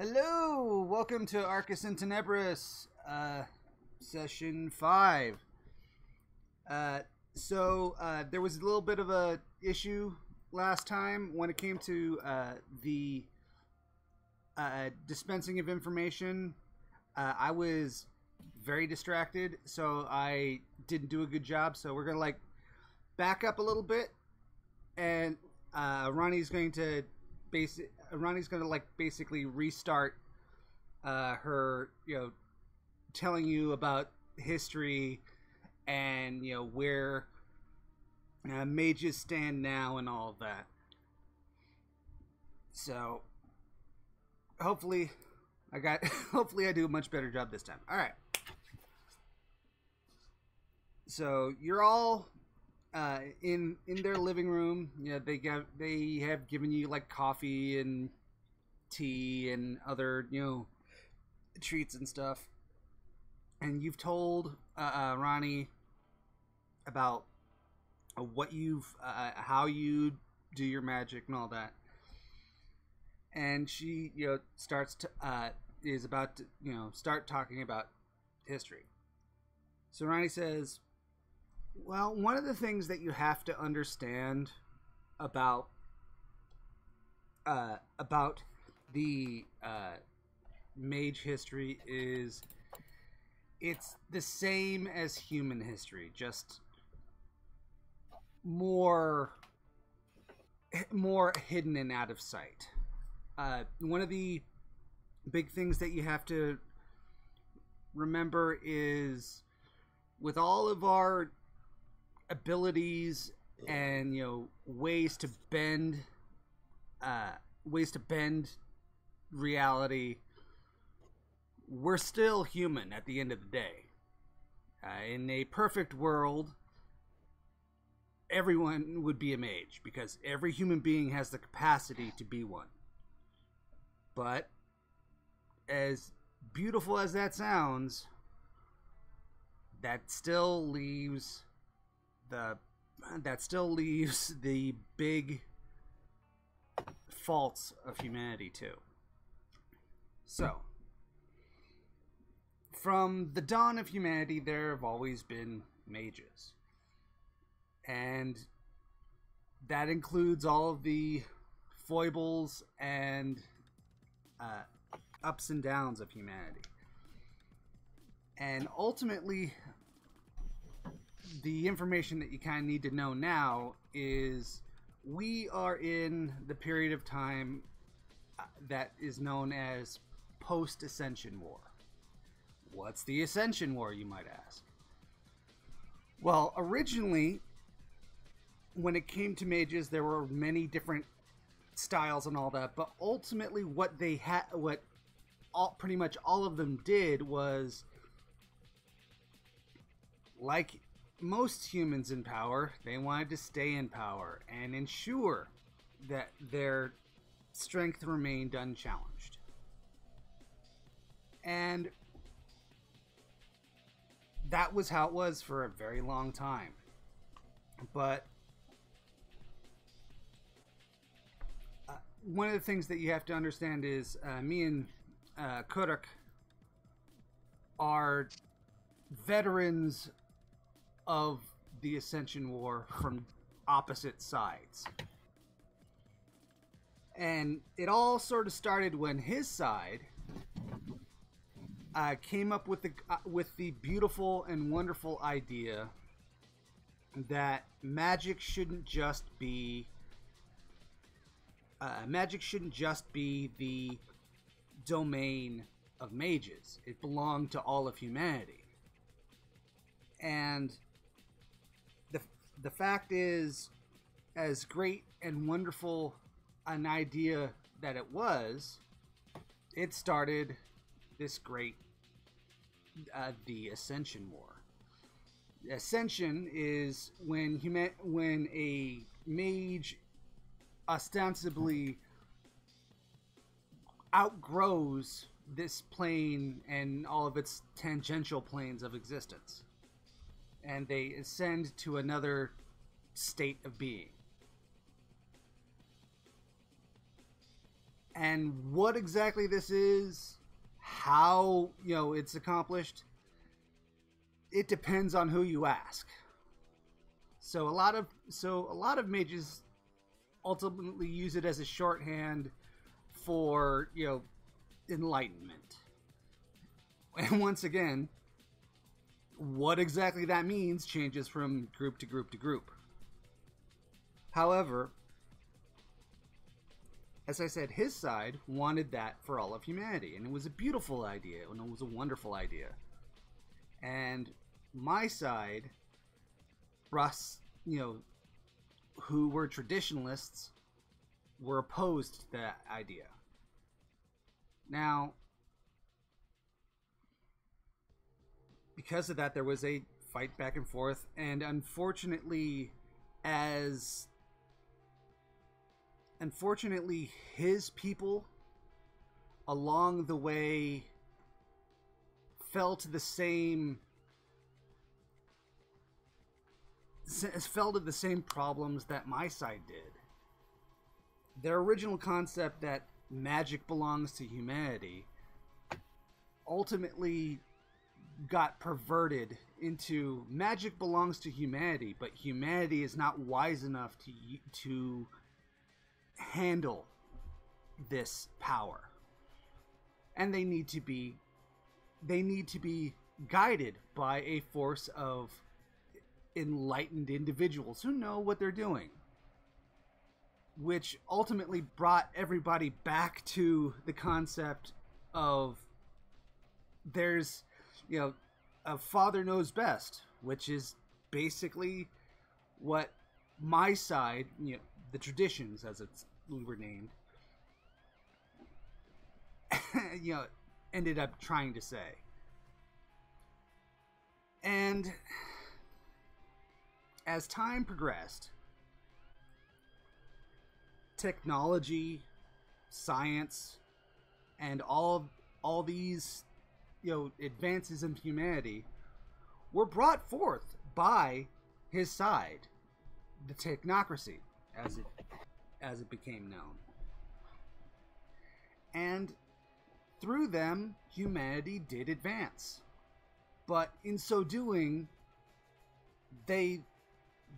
Hello, welcome to Arcus and Tenebris, session 5. There was a little bit of a issue last time when it came to the dispensing of information. I was very distracted, so I didn't do a good job. So we're gonna back up a little bit, and Ronnie's going to basically restart her, telling you about history and where mages stand now and all of that. So hopefully hopefully I do a much better job this time. All right. So you're all in their living room. They have given you coffee and tea and other treats and stuff, and you've told Ronnie about what how you do your magic and all that, and she starts to is about to start talking about history. So Ronnie says, well, one of the things that you have to understand about the mage history is it's the same as human history, just more hidden and out of sight. One of the big things that you have to remember is with all of our abilities and ways to bend reality, we're still human at the end of the day. In a perfect world, everyone would be a mage because every human being has the capacity to be one. But as beautiful as that sounds, that still leaves the big faults of humanity too. So, from the dawn of humanity, there have always been mages, and that includes all of the foibles and ups and downs of humanity. And ultimately, the information that you kind of need to know now is we are in the period of time that is known as post-Ascension War. What's the Ascension War, you might ask? Well, originally, when it came to mages, there were many different styles and all that, but ultimately pretty much all of them did was, like most humans in power, they wanted to stay in power and ensure that their strength remained unchallenged. And that was how it was for a very long time. But one of the things that you have to understand is me and Kurik are veterans of the Ascension War from opposite sides. And it all sort of started when his side came up with the beautiful and wonderful idea that magic shouldn't just be the domain of mages. It belonged to all of humanity. And the fact is, as great and wonderful an idea that it was, it started this great the Ascension War. Ascension is when a mage ostensibly outgrows this plane and all of its tangential planes of existence, and they ascend to another state of being. And what exactly this is, how, you know, it's accomplished, it depends on who you ask. So a lot of mages ultimately use it as a shorthand for, you know, enlightenment. And once again, what exactly that means changes from group to group to group. However, as I said, his side wanted that for all of humanity, and it was a beautiful idea, and it was a wonderful idea. And my side, Russ, you know, who were traditionalists, were opposed to that idea. Now, because of that, there was a fight back and forth, and unfortunately, his people along the way fell to the same problems that my side did. Their original concept that magic belongs to humanity ultimately got perverted into magic belongs to humanity, but humanity is not wise enough to handle this power, and they need to be guided by a force of enlightened individuals who know what they're doing, which ultimately brought everybody back to the concept of there's, you know, a father knows best, which is basically what my side, you know, the traditions as we were named, you know, ended up trying to say. And as time progressed, technology, science, and all these, you know, advances in humanity were brought forth by his side, the technocracy, as it became known. And through them, humanity did advance. But in so doing, they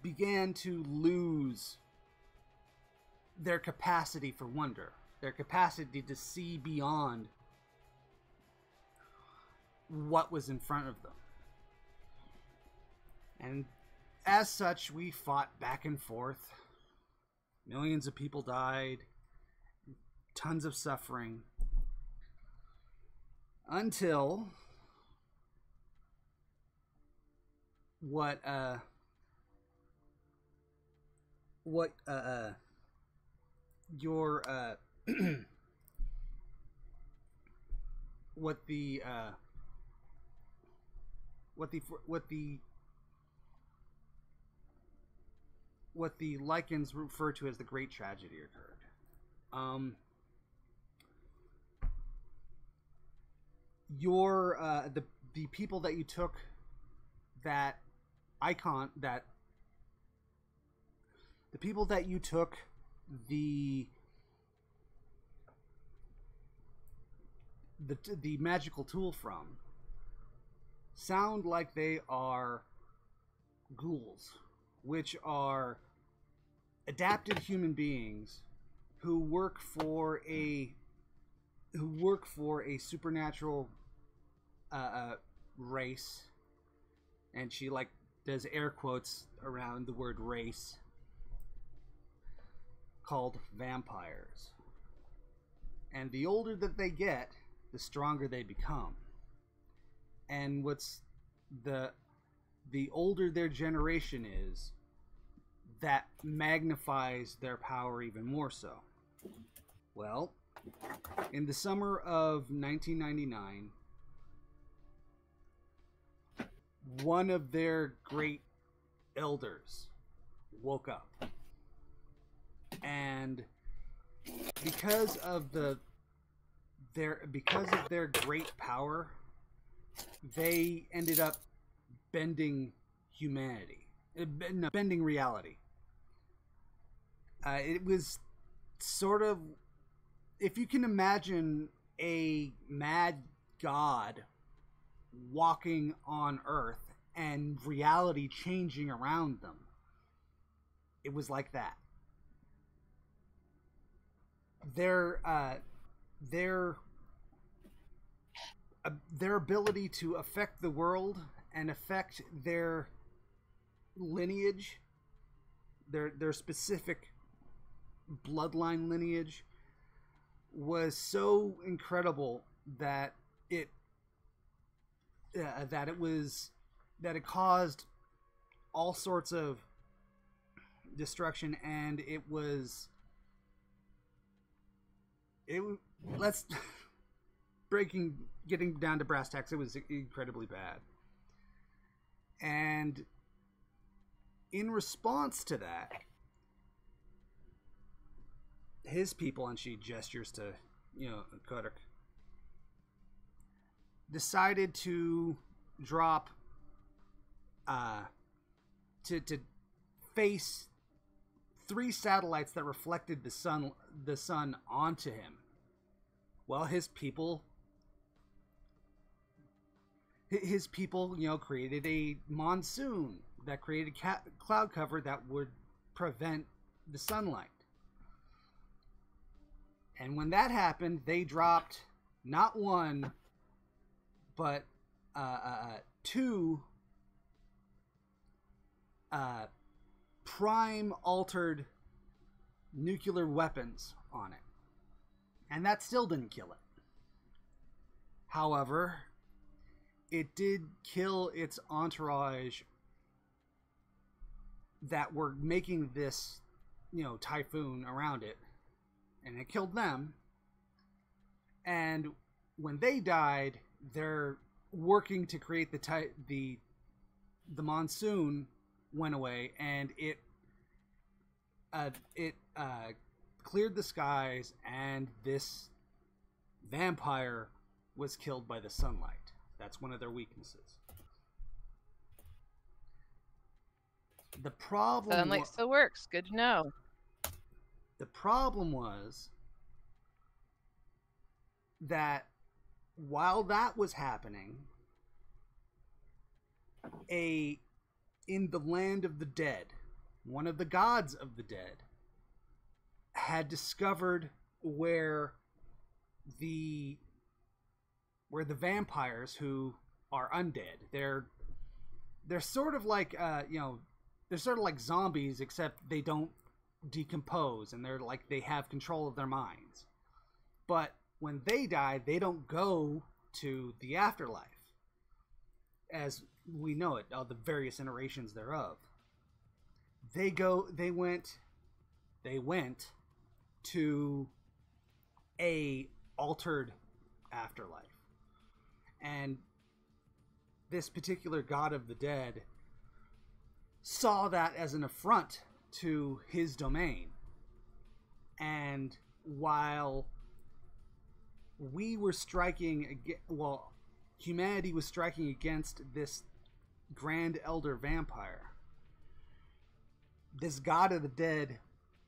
began to lose their capacity for wonder, their capacity to see beyond what was in front of them. And as such, we fought back and forth. Millions of people died, tons of suffering, until what the Lycans refer to as the Great Tragedy occurred. The people that you took that icon, that the people that you took the magical tool from sound like they are ghouls, which are adapted human beings who work for a supernatural race. And she like does air quotes around the word race, called vampires. And the older that they get, the stronger they become. And the older their generation is, that magnifies their power even more so. Well, in the summer of 1999, one of their great elders woke up. And because of their great power, they ended up bending humanity, bending reality. It was sort of if you can imagine a mad god walking on Earth and reality changing around them, it was like that. Their ability to affect the world and affect their lineage, their specific bloodline lineage, was so incredible that it caused all sorts of destruction, and let's getting down to brass tacks, it was incredibly bad. And in response to that, his people, and she gestures to, Kodak, decided to drop to face 3 satellites that reflected the sun onto him. Well, his people, created a monsoon that created cloud cover that would prevent the sunlight. And when that happened, they dropped not 1, but 2 prime altered nuclear weapons on it. And that still didn't kill it. However, it did kill its entourage that were making this, typhoon around it. And it killed them. And when they died, they're working to create the monsoon went away, and it cleared the skies, and this vampire was killed by the sunlight. That's one of their weaknesses. The problem... Sunlight still works. Good to know. The problem was that while that was happening, in the land of the dead, one of the gods of the dead had discovered where the vampires, who are undead, they're sort of like they're sort of like zombies, except they don't decompose, and they have control of their minds. But when they die, they don't go to the afterlife as we know it, all the various iterations thereof. They went to a altered afterlife. And this particular god of the dead saw that as an affront to his domain. And while we were humanity was striking against this grand elder vampire, this god of the dead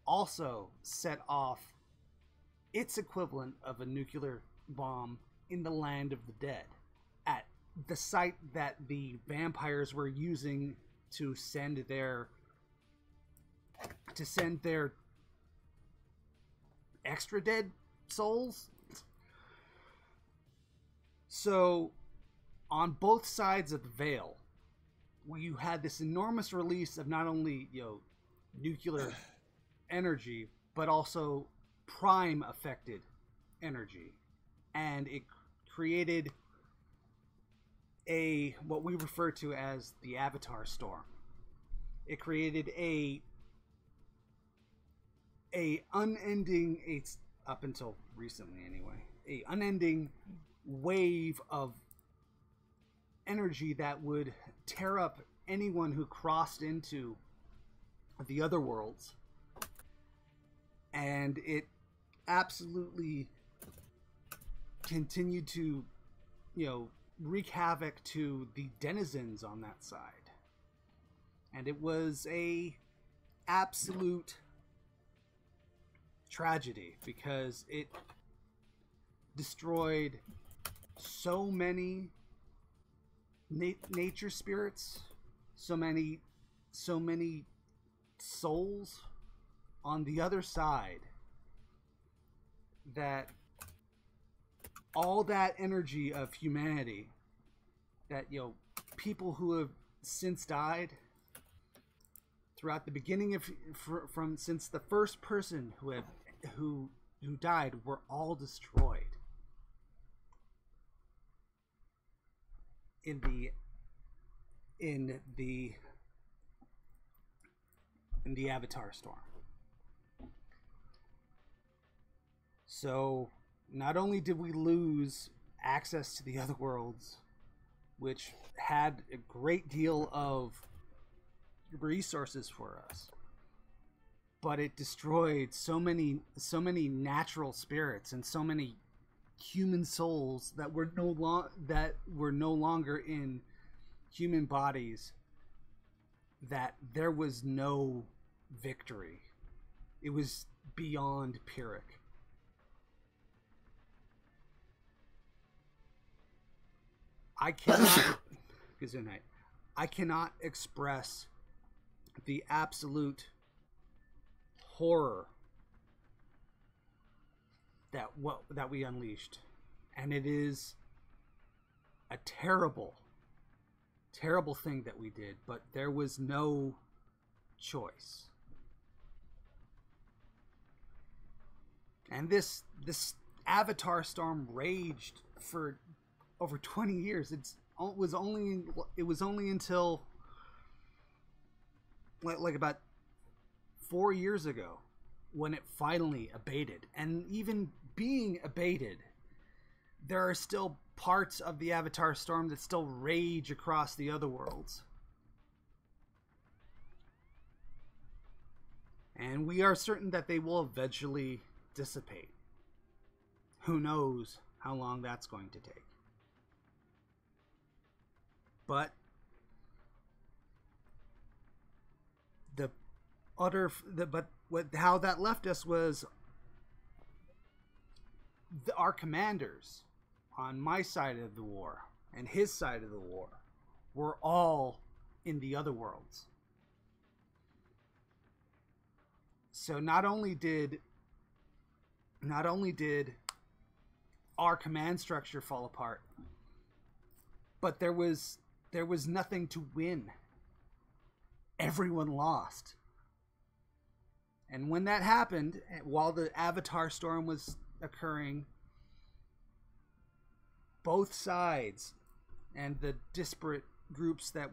also set off its equivalent of a nuclear bomb in the land of the dead, at the site that the vampires were using to send their extra dead souls. So on both sides of the veil, where you had this enormous release of not only nuclear energy, but also prime affected energy, and it created what we refer to as the Avatar Storm. It created up until recently anyway, a unending wave of energy that would tear up anyone who crossed into the other worlds. And it absolutely continued to, wreak havoc to the denizens on that side. And it was a absolute tragedy, because destroyed so many nature spirits, so many souls on the other side, that all that energy of humanity, that, you know, people who have since died throughout the beginning of since the first person who died, were all destroyed in the Avatar storm. So not only did we lose access to the other worlds, which had a great deal of resources for us, but it destroyed so many natural spirits and so many human souls that were no longer in human bodies, that there was no victory. It was beyond Pyrrhic. I cannot express the absolute horror that we unleashed, and it is a terrible thing that we did, but there was no choice. And this Avatar storm raged for over 20 years. It was only until like about 4 years ago when it finally abated. And even being abated, there are still parts of the Avatar storm that still rage across the other worlds. And we are certain that they will eventually dissipate. Who knows how long that's going to take. But how that left us was our commanders on my side of the war and his side of the war were all in the other worlds. So not only did our command structure fall apart, but there was nothing to win. Everyone lost. And when that happened, while the Avatar storm was occurring, both sides and the disparate groups that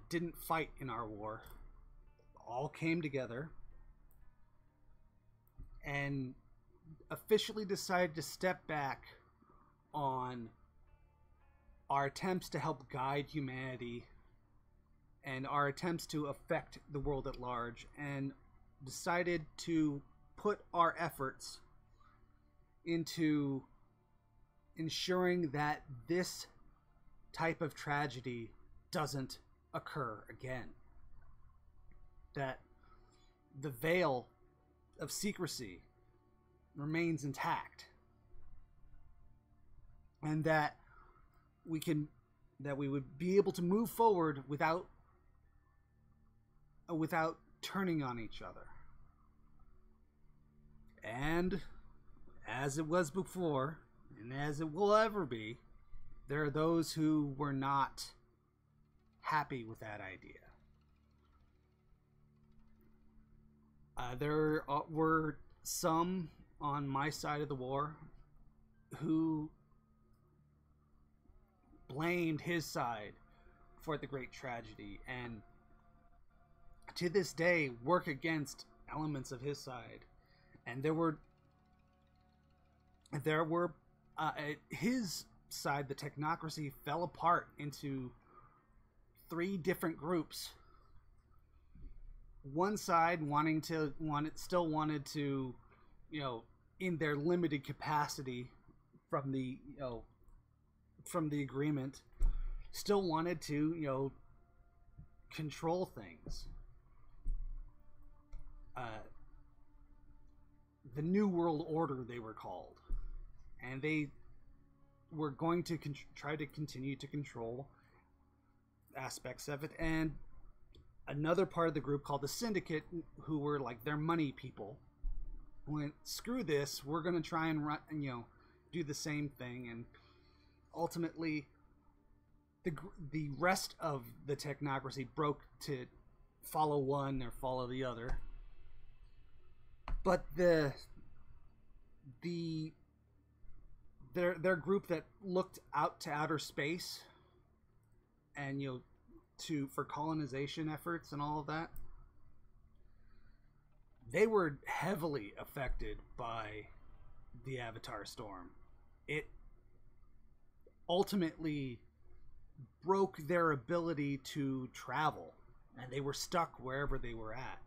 didn't fight in our war all came together and officially decided to step back on our attempts to help guide humanity and our attempts to affect the world at large, and decided to put our efforts into ensuring that this type of tragedy doesn't occur again. That the veil of secrecy remains intact, and that we would be able to move forward without turning on each other. And as it was before, and as it will ever be, there are those who were not happy with that idea. There were some on my side of the war who blamed his side for the great tragedy, and to this day work against elements of his side. And there were his side, the technocracy, fell apart into 3 different groups. One side still wanted to, in their limited capacity from the agreement, still wanted to, control things. the New World Order, they were called, and they were going to try to continue to control aspects of it. And another part of the group called the Syndicate, who were like their money people, went, screw this, we're going to try and run, do the same thing. And ultimately the rest of the technocracy broke to follow one or follow the other. But their group that looked out to outer space and for colonization efforts and all of that, they were heavily affected by the Avatar storm. It ultimately broke their ability to travel, and they were stuck wherever they were at.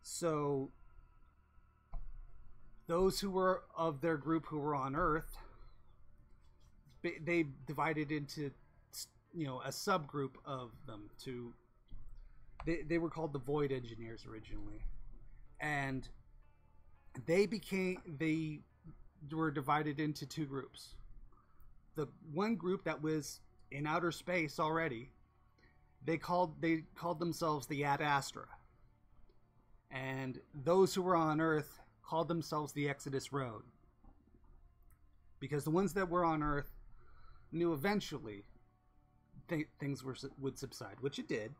So those who were of their group who were on Earth, they divided into a subgroup of them. They were called the Void Engineers originally, and they were divided into two groups. The one group that was in outer space already, they called themselves the Ad Astra, and those who were on Earth called themselves the Exodus Road, because the ones that were on Earth knew eventually things would subside, which it did,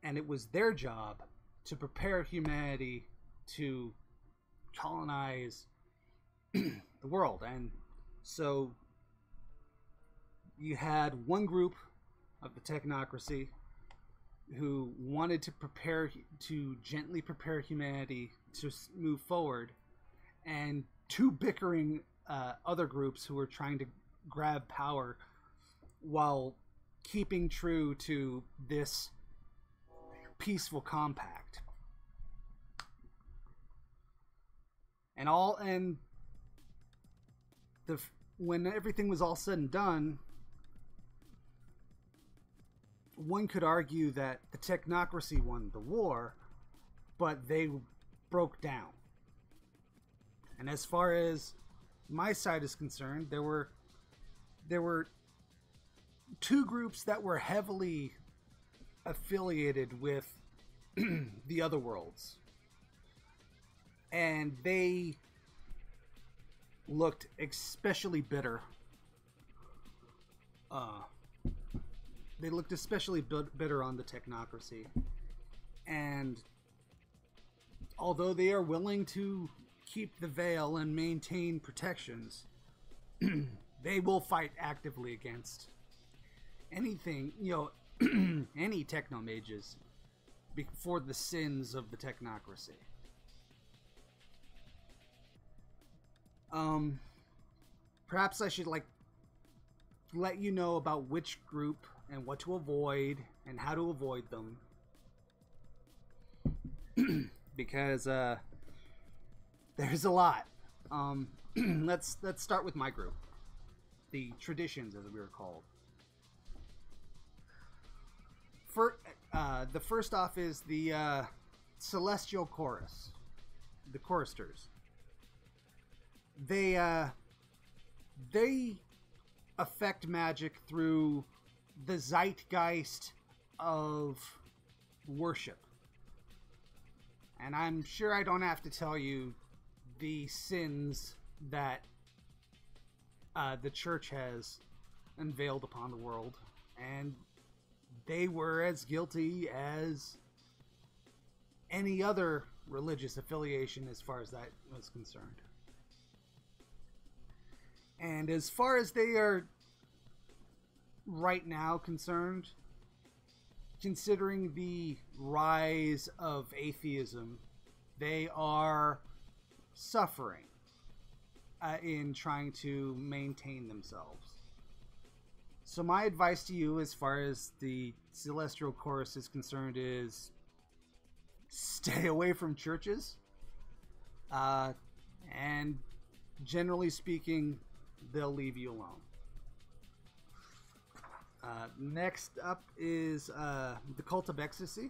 and it was their job to prepare humanity to colonize the world. And so you had one group of the technocracy who wanted to gently prepare humanity to move forward, and two bickering other groups who were trying to grab power while keeping true to this peaceful compact. When everything was all said and done, one could argue that the technocracy won the war, but they broke down. And as far as my side is concerned, there were two groups that were heavily affiliated with the other worlds, and they looked especially bitter. They looked especially bitter on the technocracy, and although they are willing to keep the veil and maintain protections, they will fight actively against anything, any techno mages for the sins of the technocracy. Perhaps I should let you know about which group and what to avoid and how to avoid them, because there's a lot. Let's start with my group, the Traditions, as we were called. The first off is the Celestial Chorus, the Choristers. They affect magic through the zeitgeist of worship. And I'm sure I don't have to tell you the sins that the church has unveiled upon the world. And they were as guilty as any other religious affiliation as far as that was concerned. And as far as they are right now concerned, considering the rise of atheism, they are suffering in trying to maintain themselves. So my advice to you as far as the Celestial Chorus is concerned is stay away from churches, and generally speaking, they'll leave you alone. Next up is the Cult of Ecstasy.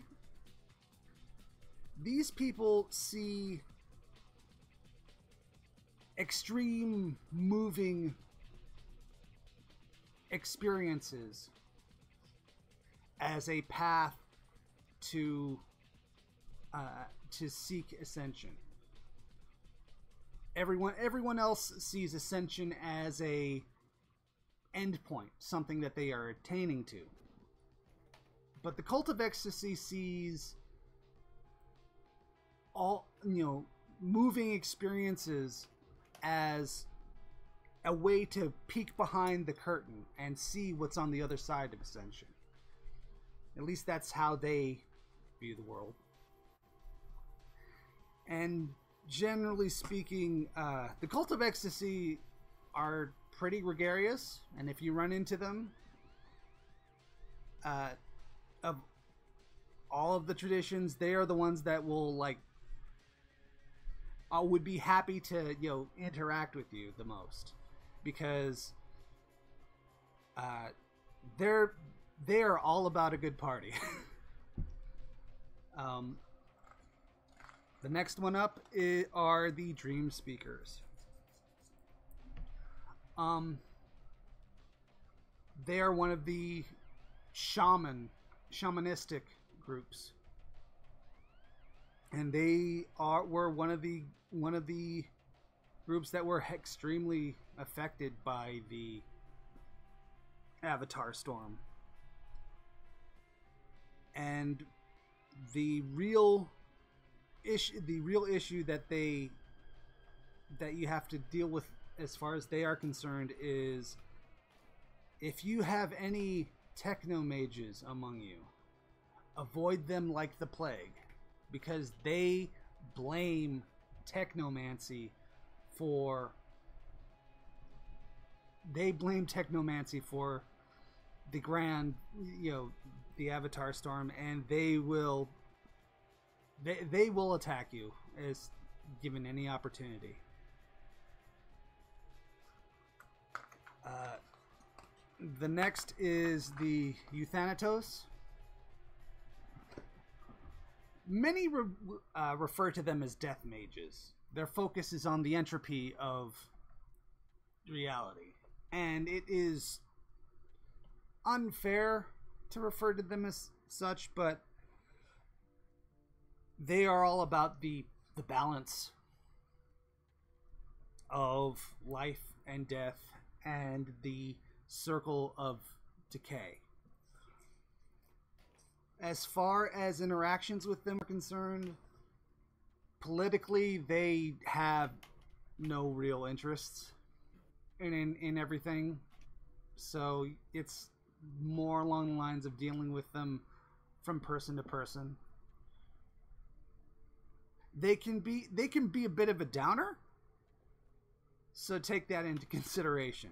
These people see extreme moving experiences as a path to seek ascension. Everyone else sees ascension as a endpoint, something that they are attaining to. But the Cult of Ecstasy sees all, moving experiences as a way to peek behind the curtain and see what's on the other side of ascension. At least that's how they view the world. And generally speaking, the Cult of Ecstasy are pretty gregarious, and if you run into them, of all of the traditions, they are the ones that will would be happy to interact with you the most, because they are all about a good party. The next one up are the Dream Speakers. They are one of the shamanistic groups, and they were one of the groups that were extremely affected by the Avatar storm. And the real issue that you have to deal with, as far as they are concerned, is if you have any techno mages among you, avoid them like the plague, because they blame technomancy for the grand, the Avatar storm, and they will attack you as given any opportunity. The next is the Euthanatos. Many refer to them as death mages. Their focus is on the entropy of reality, and it is unfair to refer to them as such, but they are all about the balance of life and death and the circle of decay. As far as interactions with them are concerned, politically, they have no real interests in everything. So it's more along the lines of dealing with them from person to person. They can be a bit of a downer, so take that into consideration.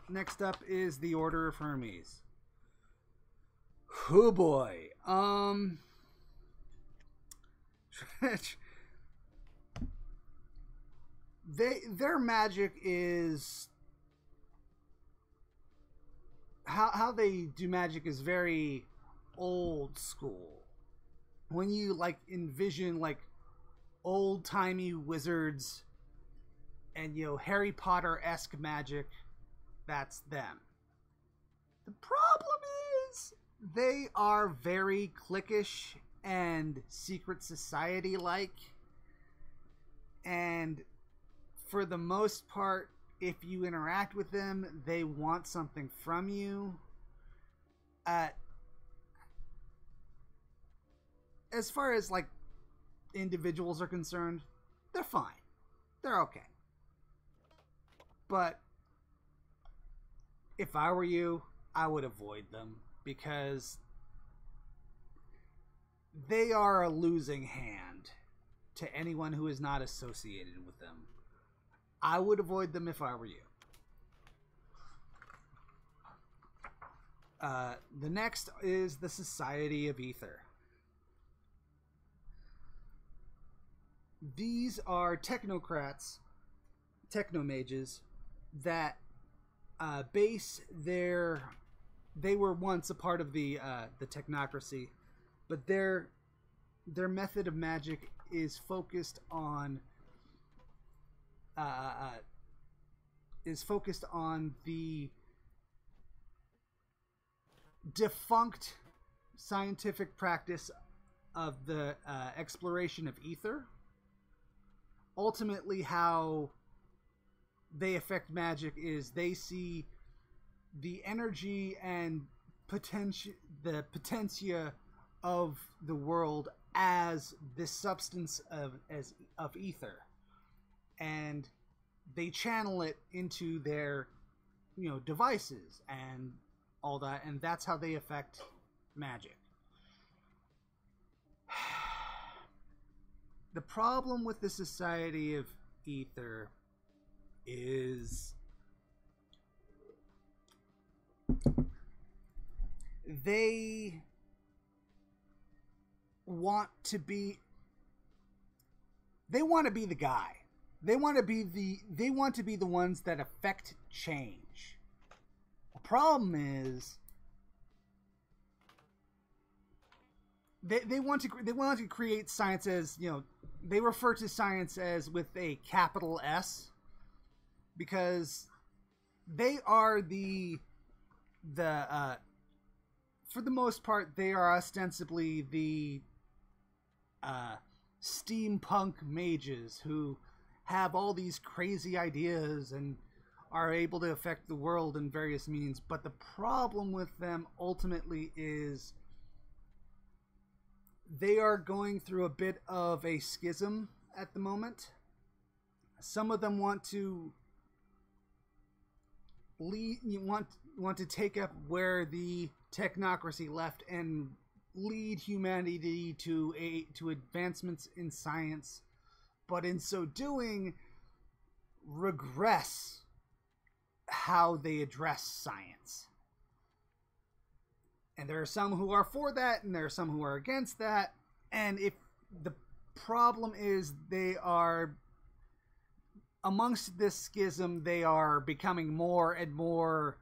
Next up is the Order of Hermes. Oh boy. Their magic is how they do magic is very old school. When you envision old-timey wizards and Harry Potter-esque magic, that's them. The problem is they are very cliquish and secret society-like, and for the most part, if you interact with them, they want something from you. As far as individuals are concerned, they're fine. They're okay. But if I were you, I would avoid them, because they are a losing hand to anyone who is not associated with them. I would avoid them if I were you. The next is the Society of Ether. These are technocrats, technomages, that base their... They were once a part of the technocracy, but their method of magic is focused on the defunct scientific practice of the exploration of ether. Ultimately, how they affect magic is they see the energy and the potentia of the world as this substance of ether, and they channel it into their devices and all that, and that's how they affect magic. The problem with the Society of Ether is they want to be the guy. They want to be the ones that affect change. The problem is they want to create science as, they refer to science as with a capital S, because they are for the most part, they are ostensibly the steampunk mages who have all these crazy ideas and are able to affect the world in various means. But the problem with them ultimately is they are going through a bit of a schism at the moment. Some of them want to want to take up where the technocracy left and lead humanity to advancements in science, but in so doing regress how they address science. And there are some who are for that, and there are some who are against that. And if the problem is they are, amongst this schism, they are becoming more and more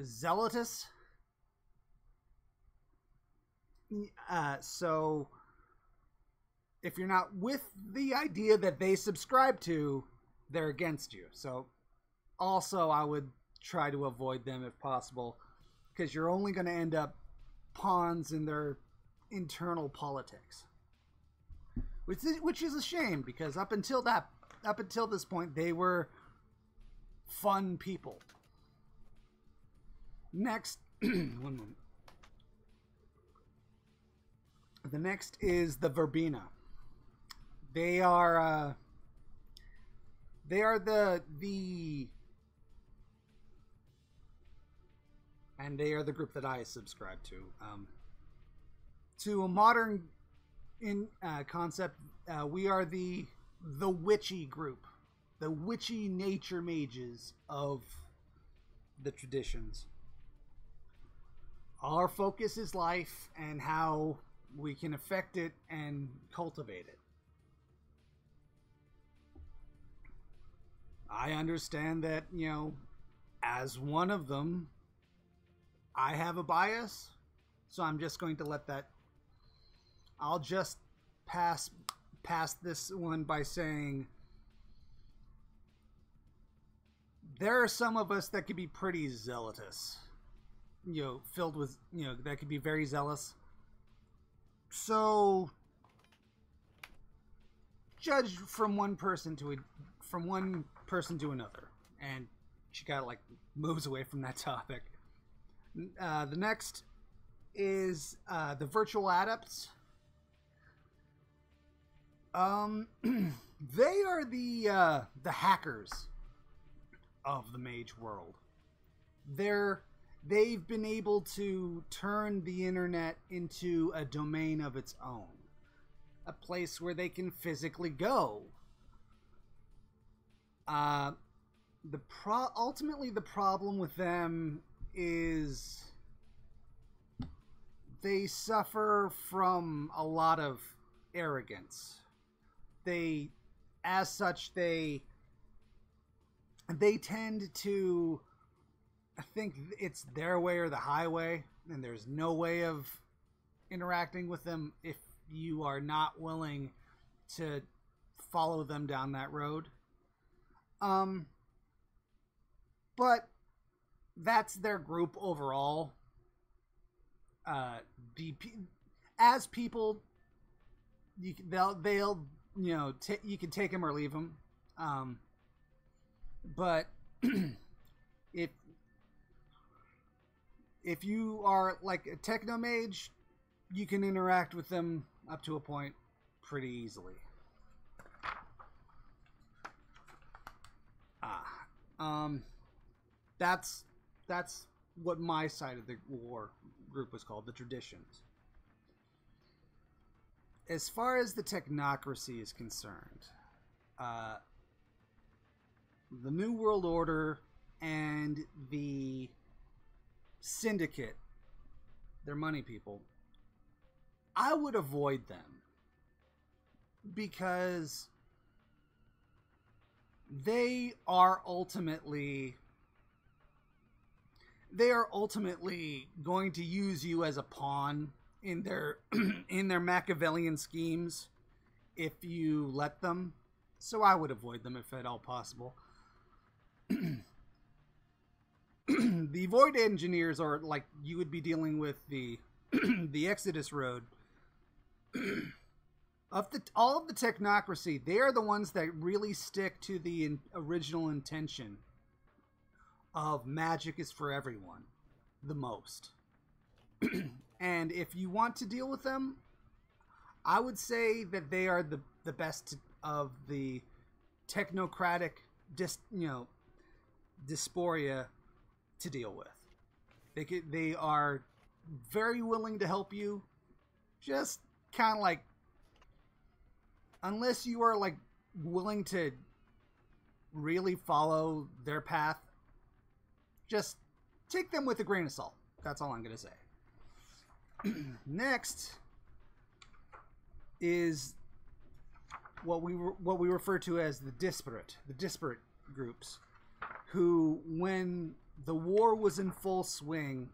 zealotous. So if you're not with the idea that they subscribe to, they're against you. So also I would try to avoid them if possible, because you're only going to end up pawns in their internal politics, which is a shame, because up until this point they were fun people. Next, one moment. The next is the Verbena. They are the and they are the group that I subscribe to. To a modern concept, we are the witchy group, the witchy nature mages of the traditions. Our focus is life and how we can affect it and cultivate it. I understand that, as one of them, I have a bias, so I'm just going to let that... I'll just pass this one by saying there are some of us that could be pretty zealotous. Filled with, that could be very zealous. So, judge from one person to another. And she kind of moves away from that topic. The next is the virtual adepts. They are the hackers of the mage world. They've been able to turn the internet into a domain of its own, a place where they can physically go. Ultimately, the problem with them is they suffer from a lot of arrogance. As such, they tend to I think it's their way or the highway, and there's no way of interacting with them if you are not willing to follow them down that road. But that's their group overall. As people, they'll you can take them or leave them. But if you are like a techno mage, you can interact with them up to a point pretty easily. That's what my side of the war group was called, the traditions. As far as the technocracy is concerned, the New World Order and the Syndicate, they're money people, I would avoid them because they are ultimately going to use you as a pawn in their in their Machiavellian schemes if you let them. So I would avoid them if at all possible. The Void Engineers are like you would be dealing with the the Exodus Road. All of the technocracy, they are the ones that really stick to the original intention of magic is for everyone the most. And if you want to deal with them, I would say that they are the best of the technocratic dysphoria to deal with. They are very willing to help you, just kind of like, unless you are like willing to really follow their path, just take them with a grain of salt. That's all I'm going to say. Next is what we refer to as the disparate groups, who, when the war was in full swing,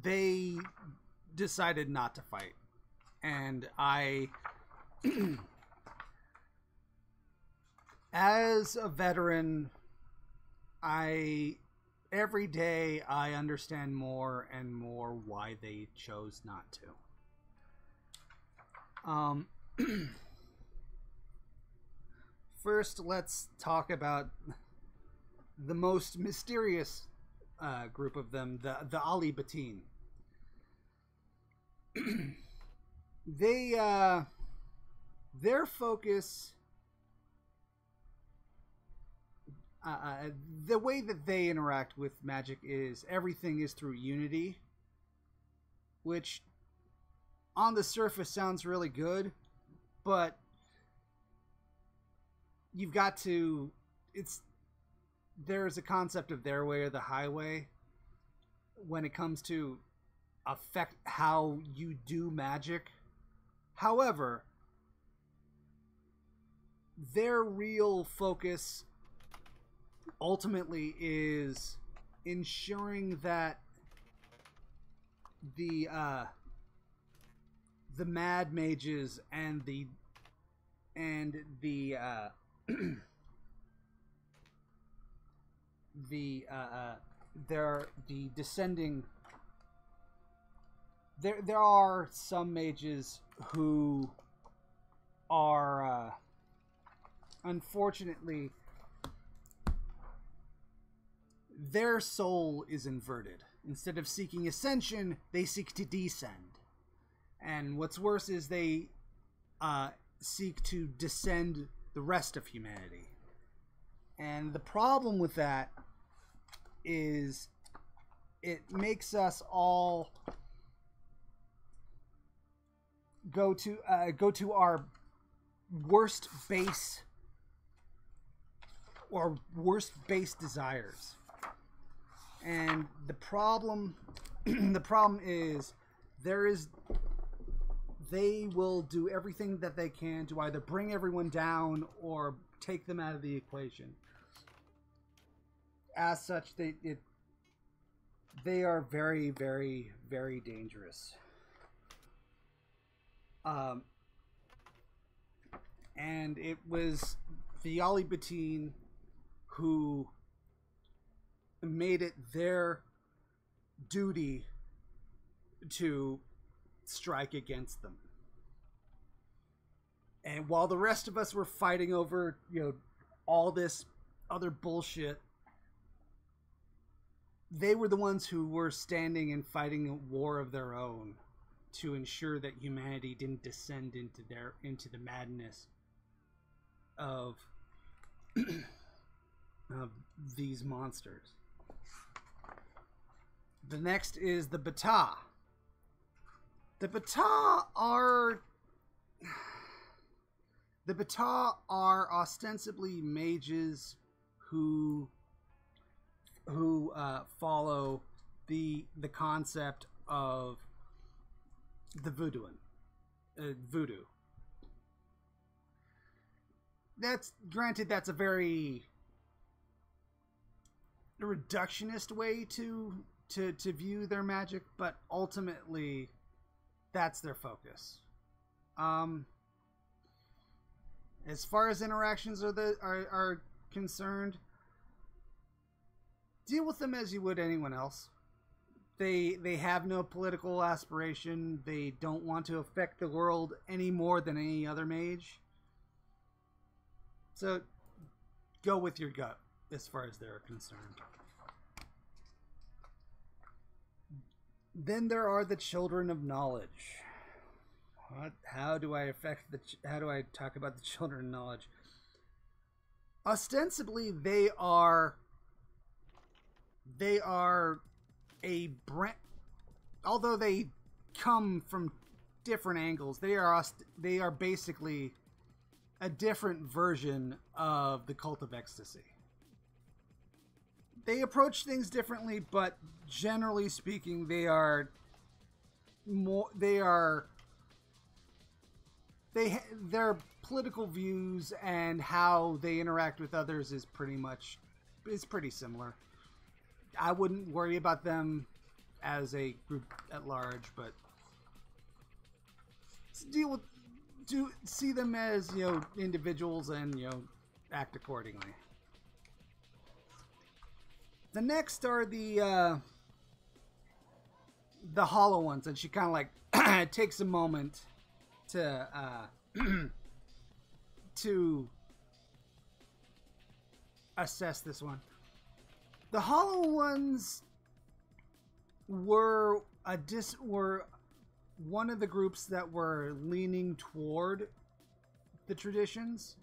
they decided not to fight. And I, as a veteran, every day I understand more and more why they chose not to. First, let's talk about the most mysterious group of them, the Ali Batin. Their focus, the way that they interact with magic is everything is through unity, which on the surface sounds really good, but you've got to, there's a concept of their way or the highway when it comes to affect how you do magic. However, their real focus ultimately is ensuring that the mad mages and the descending. There are some mages who are unfortunately, their soul is inverted. Instead of seeking ascension, they seek to descend. And what's worse is they seek to descend the rest of humanity. And the problem with that is it makes us all go to our worst base or worst base desires. And the problem is they will do everything that they can to either bring everyone down or take them out of the equation. as such, they are very, very, very dangerous. And it was Fiali Bettine who made it their duty to strike against them. And while the rest of us were fighting over, all this other bullshit, they were the ones who were standing and fighting a war of their own to ensure that humanity didn't descend into the madness of of these monsters. The next is the Bata. The Bata are ostensibly mages who follow the concept of the voodoo. That's a very reductionist way to view their magic, but ultimately that's their focus. As far as interactions are concerned, deal with them as you would anyone else. They have no political aspiration. They don't want to affect the world any more than any other mage. So go with your gut as far as they're concerned. Then there are the Children of Knowledge. How do I talk about the Children of Knowledge? Ostensibly, they are a brand. Although they come from different angles, they are basically a different version of the Cult of Ecstasy. They approach things differently, but generally speaking, their political views and how they interact with others is pretty similar. I wouldn't worry about them as a group at large, but see them as individuals and act accordingly. The next are the hollow ones, and she kind of like takes a moment to to assess this one. The hollow ones were one of the groups that were leaning toward the traditions.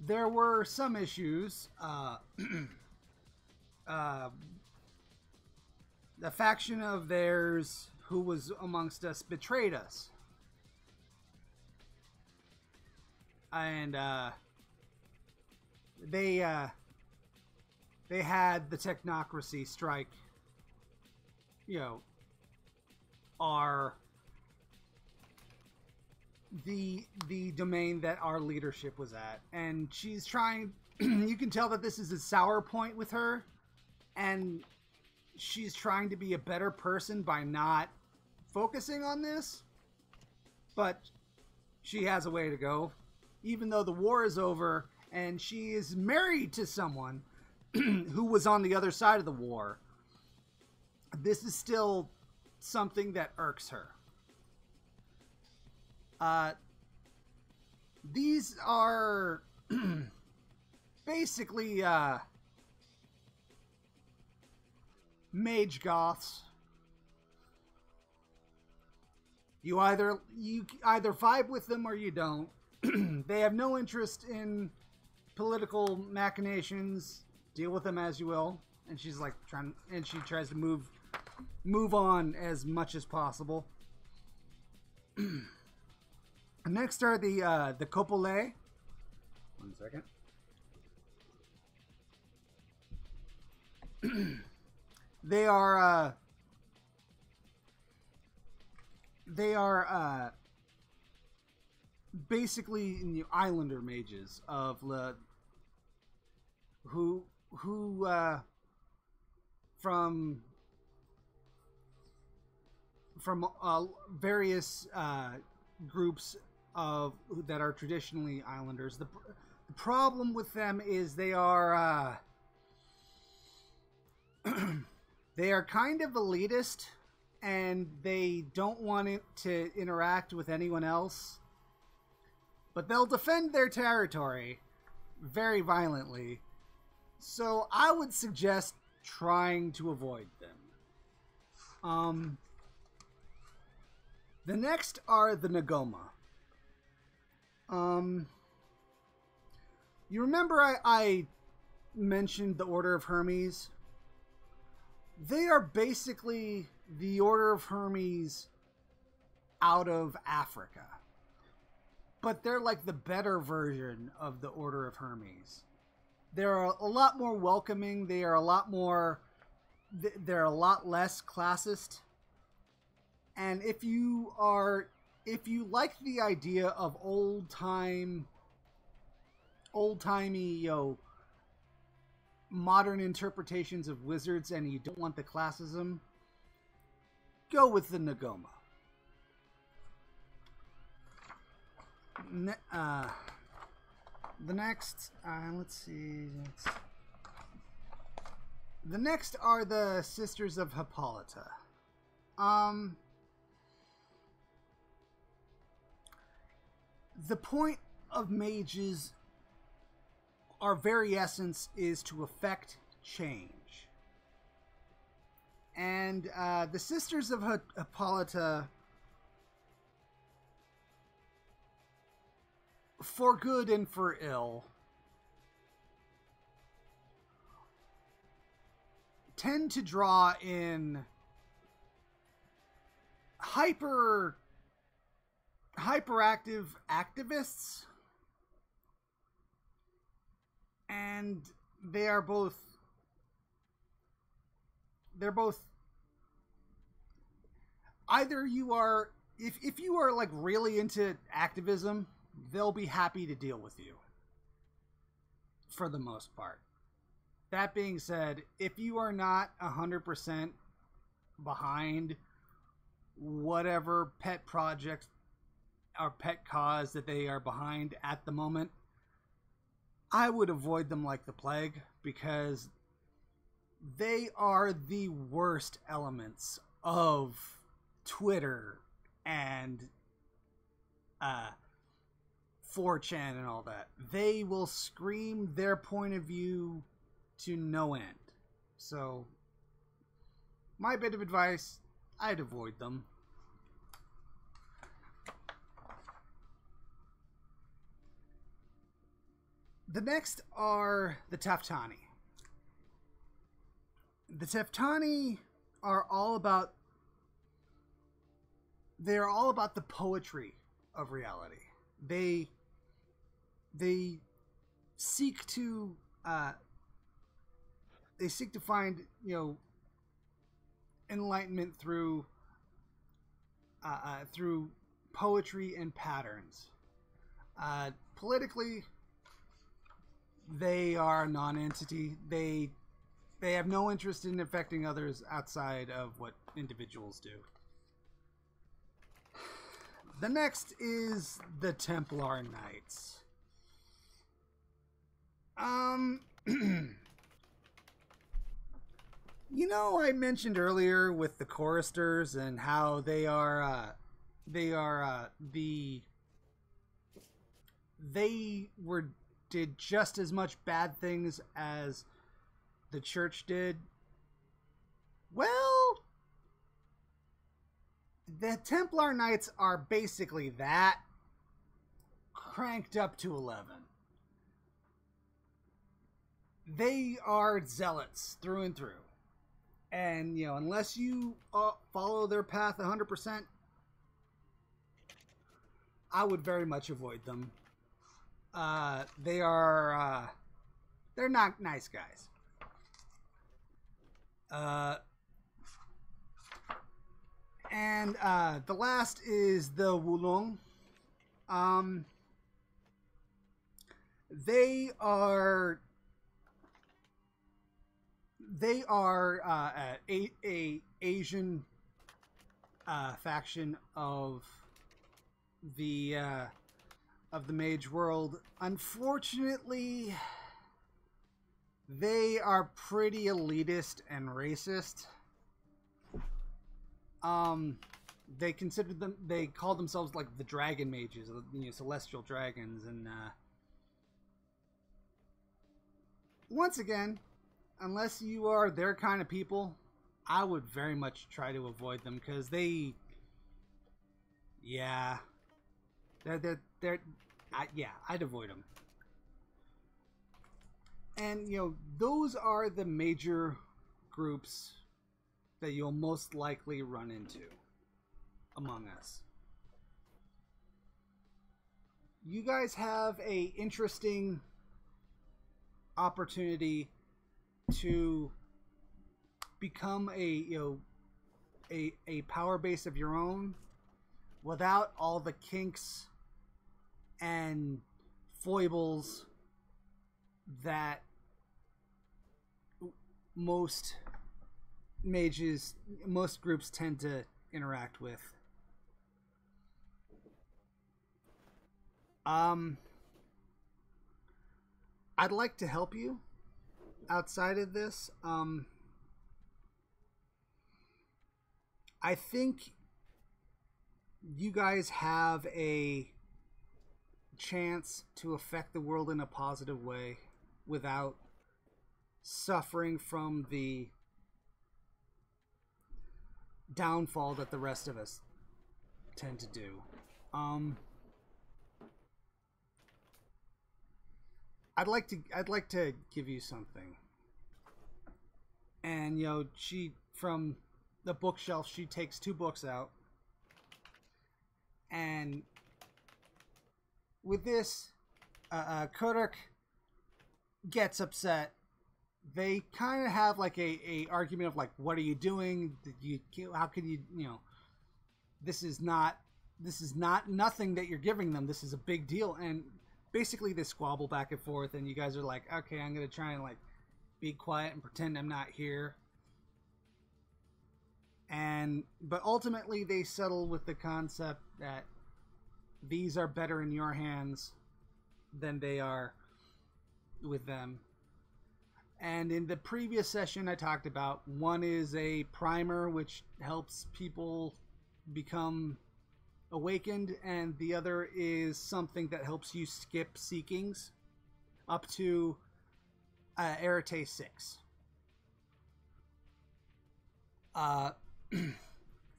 There were some issues. A faction of theirs who was amongst us betrayed us. And they had the technocracy strike, the domain that our leadership was at, and she's trying. You can tell that this is a sour point with her, and she's trying to be a better person by not focusing on this, but she has a way to go. Even though the war is over and she is married to someone who was on the other side of the war, this is still something that irks her. These are basically mage goths. You either vibe with them or you don't. They have no interest in political machinations. Deal with them as you will. And she's like she tries to move on as much as possible. Next are the Copole. 1 second. They are basically islander mages of who from various groups of that are traditionally islanders. The problem with them is they are they are kind of elitist, and they don't want it to interact with anyone else. But they'll defend their territory very violently. So I would suggest trying to avoid them. The next are the Nagoma. You remember I mentioned the Order of Hermes? They are basically the Order of Hermes out of Africa. But they're like the better version of the Order of Hermes. They're a lot more welcoming. They are a lot more... They're a lot less classist. And if you like the idea of old-timey, modern interpretations of wizards, and you don't want the classism, go with the Nagoma. The next, let's see. The next are the Sisters of Hippolyta. The point of mages, our very essence, is to affect change. And the Sisters of Hippolyta, for good and for ill, tend to draw in hyperactive activists, and they're both either you are, if you are like really into activism, they'll be happy to deal with you for the most part. That being said, if you are not 100% behind whatever pet project or pet cause that they are behind at the moment, I would avoid them like the plague, because they are the worst elements of Twitter and 4chan and all that. They will scream their point of view to no end. So, my bit of advice, I'd avoid them. The next are the Taftani. The Taftani are all about... They're all about the poetry of reality. They seek to find, enlightenment through poetry and patterns. Politically, they are a non-entity. They have no interest in affecting others outside of what individuals do. The next is the Templar Knights. I mentioned earlier with the choristers and how they did just as much bad things as the church did. Well, the Templar Knights are basically that, cranked up to 11. They are zealots through and through. And, unless you follow their path 100%, I would very much avoid them. They're not nice guys. And the last is the Wulong. Um, they are a Asian faction the uh, of the Mage world. Unfortunately, they are pretty elitist and racist. They call themselves like the Dragon Mages, celestial dragons, and once again, unless you are their kind of people, I would very much try to avoid them because they'd avoid them. And those are the major groups that you'll most likely run into among us. You guys have a interesting opportunity to become a power base of your own without all the kinks and foibles that most groups tend to interact with. I'd like to help you outside of this. I think you guys have a chance to affect the world in a positive way without suffering from the downfall that the rest of us tend to do. I'd like to give you something. And she, from the bookshelf, she takes 2 books out. And with this, Kodak gets upset. They kind of have like a argument of like, what are you doing? How can you, this is not nothing that you're giving them. This is a big deal. And basically they squabble back and forth, and you guys are like, okay, I'm going to try and like be quiet and pretend I'm not here. But ultimately they settle with the concept that these are better in your hands than they are with them. And in the previous session I talked about, one is a primer which helps people become awakened, and the other is something that helps you skip seekings up to Arete 6.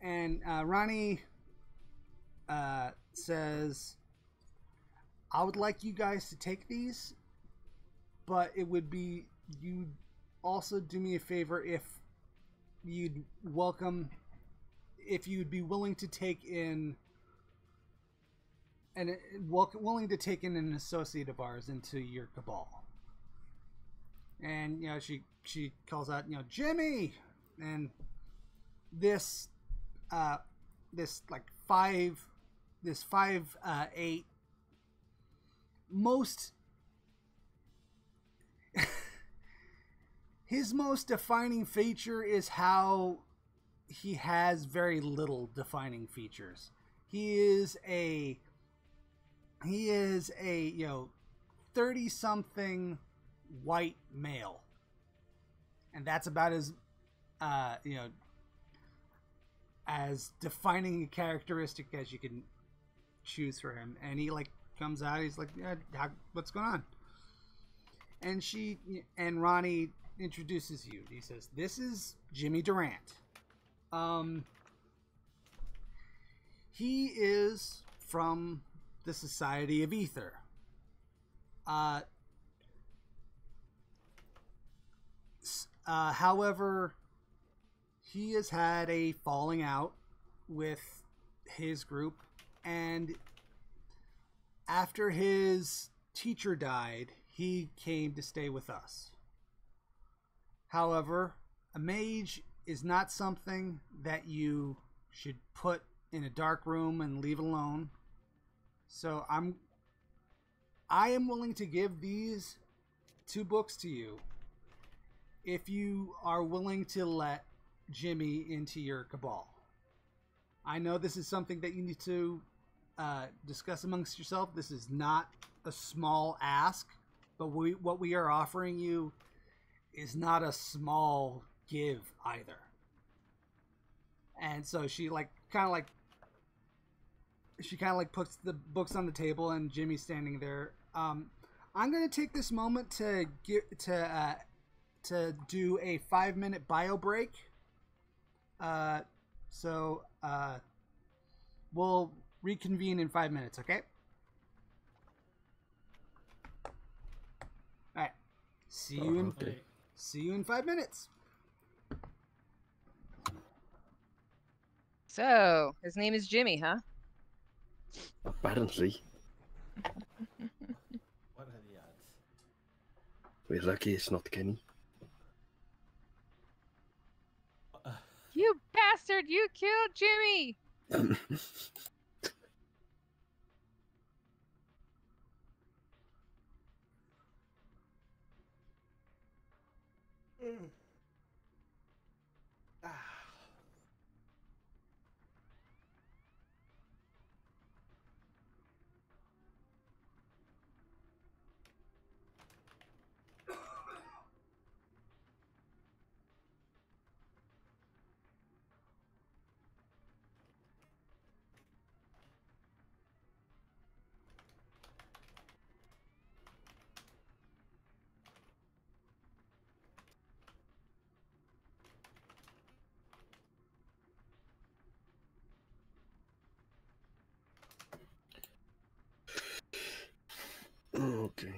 And Ronnie says, I would like you guys to take these, but it would be, you'd also do me a favor if you'd be willing to take in an associate of ours into your cabal. And she calls out, Jimmy, and this 5'8" his most defining feature is how he has very little defining features. He is a 30-something white male, and that's about as defining a characteristic as you can choose for him. And he comes out, he's like, yeah, what's going on? And Ronnie introduces you. He says, this is Jimmy Durant. He is from the Society of Ether. However, he has had a falling out with his group, and after his teacher died, he came to stay with us. However, a mage is not something that you should put in a dark room and leave alone. So I am willing to give these 2 books to you if you are willing to let Jimmy into your cabal. I know this is something that you need to discuss amongst yourself. This is not a small ask, but what we are offering you is not a small give either. And so she kind of puts the books on the table, and Jimmy's standing there. I'm going to take this moment to do a 5-minute bio break. So we'll reconvene in 5 minutes, okay? All right. See you in 5 minutes. So, his name is Jimmy, huh? Apparently. What are the odds? We're lucky it's not Kenny. You bastard! You killed Jimmy! Okay.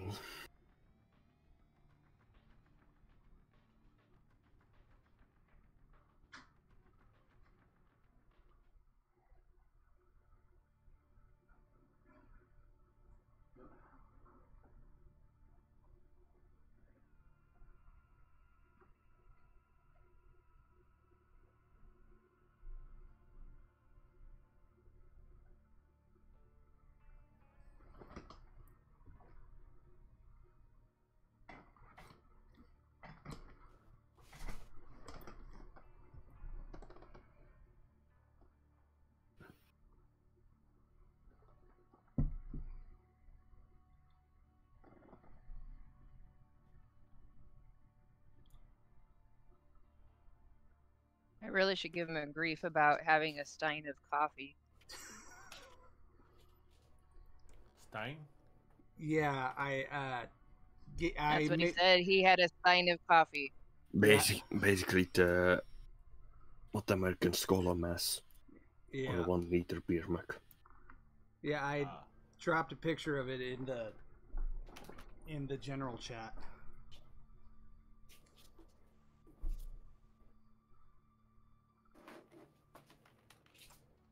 I really should give him a grief about having a stein of coffee. Stein? Yeah, That's what he said. He had a stein of coffee. Basically what the Americans call a mass. Or a 1 liter beer mug. Yeah, I dropped a picture of it in the general chat.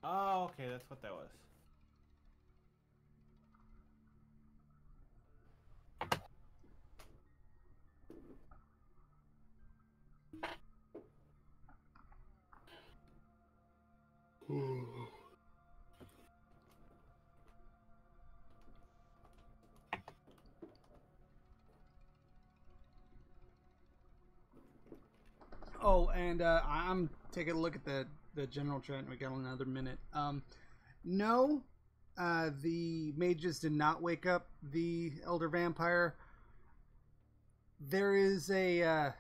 Oh, okay, that's what that was. Oh, and I'm taking a look at the general chat, and we got another minute. No, the mages did not wake up the elder vampire. There is a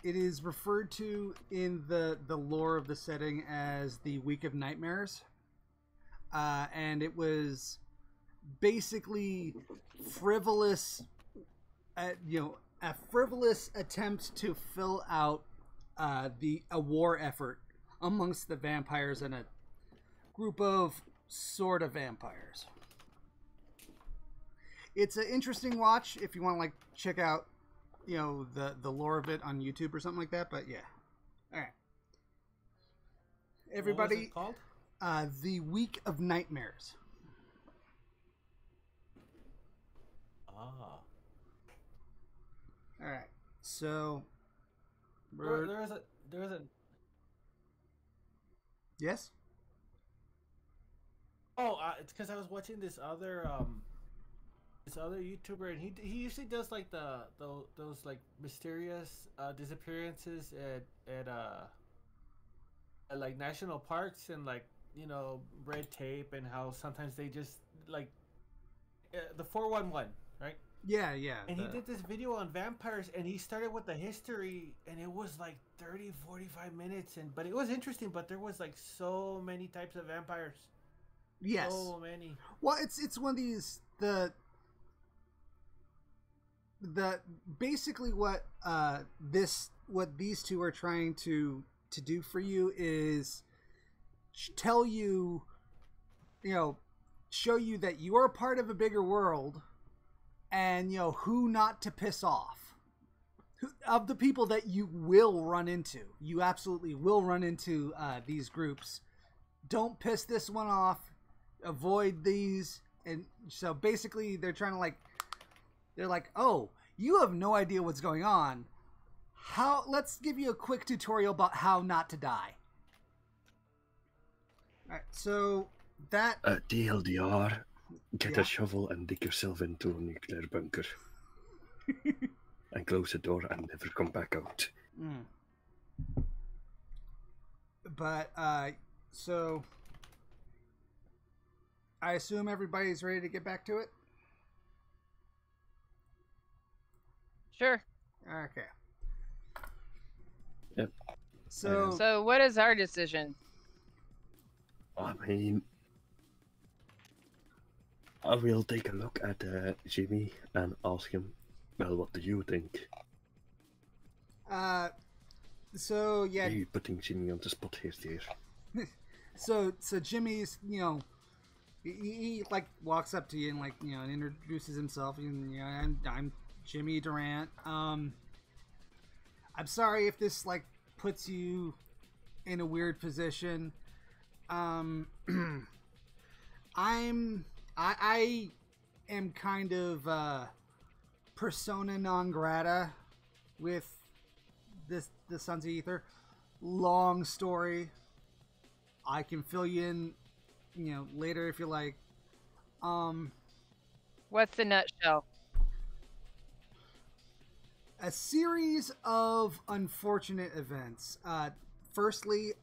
it is referred to in the lore of the setting as the Week of Nightmares, and it was basically frivolous, a frivolous attempt to fill out a war effort amongst the vampires and a group of sort of vampires. It's an interesting watch if you want to check out the lore of it on YouTube or something like that. But yeah, all right. Everybody, what was it called? The Week of Nightmares. Ah. All right, so There is a yes. Oh, it's because I was watching this other YouTuber, and he usually does like those like mysterious disappearances at like national parks and like red tape, and how sometimes they just like the 411, right? Yeah. And he did this video on vampires, and he started with the history, and it was like 30, 45 minutes, but it was interesting, but there was like so many types of vampires. Yes. So many. Well, it's one of these the basically what these two are trying to do for you is tell you, show you that you are part of a bigger world, and who not to piss off. Of the people that you will run into, you absolutely will run into these groups. Don't piss this one off. Avoid these. And so basically they're trying to they're like, oh, you have no idea what's going on. Let's give you a quick tutorial about how not to die. Alright, so that TLDR, get Yeah. a shovel and dig yourself into a nuclear bunker. And close the door and never come back out. But so I assume everybody's ready to get back to it? Sure. Okay. Yep. So what is our decision? I mean, I will take a look at Jimmy and ask him, well, what do you think? so yeah. Are you putting Jimmy on the spot here, dear? So Jimmy's, he like walks up to you and and introduces himself, and I'm Jimmy Durant. I'm sorry if this puts you in a weird position. I am kind of persona non grata with the Sons of Ether. Long story. I can fill you in, later if you like. What's the nutshell? A series of unfortunate events. Firstly,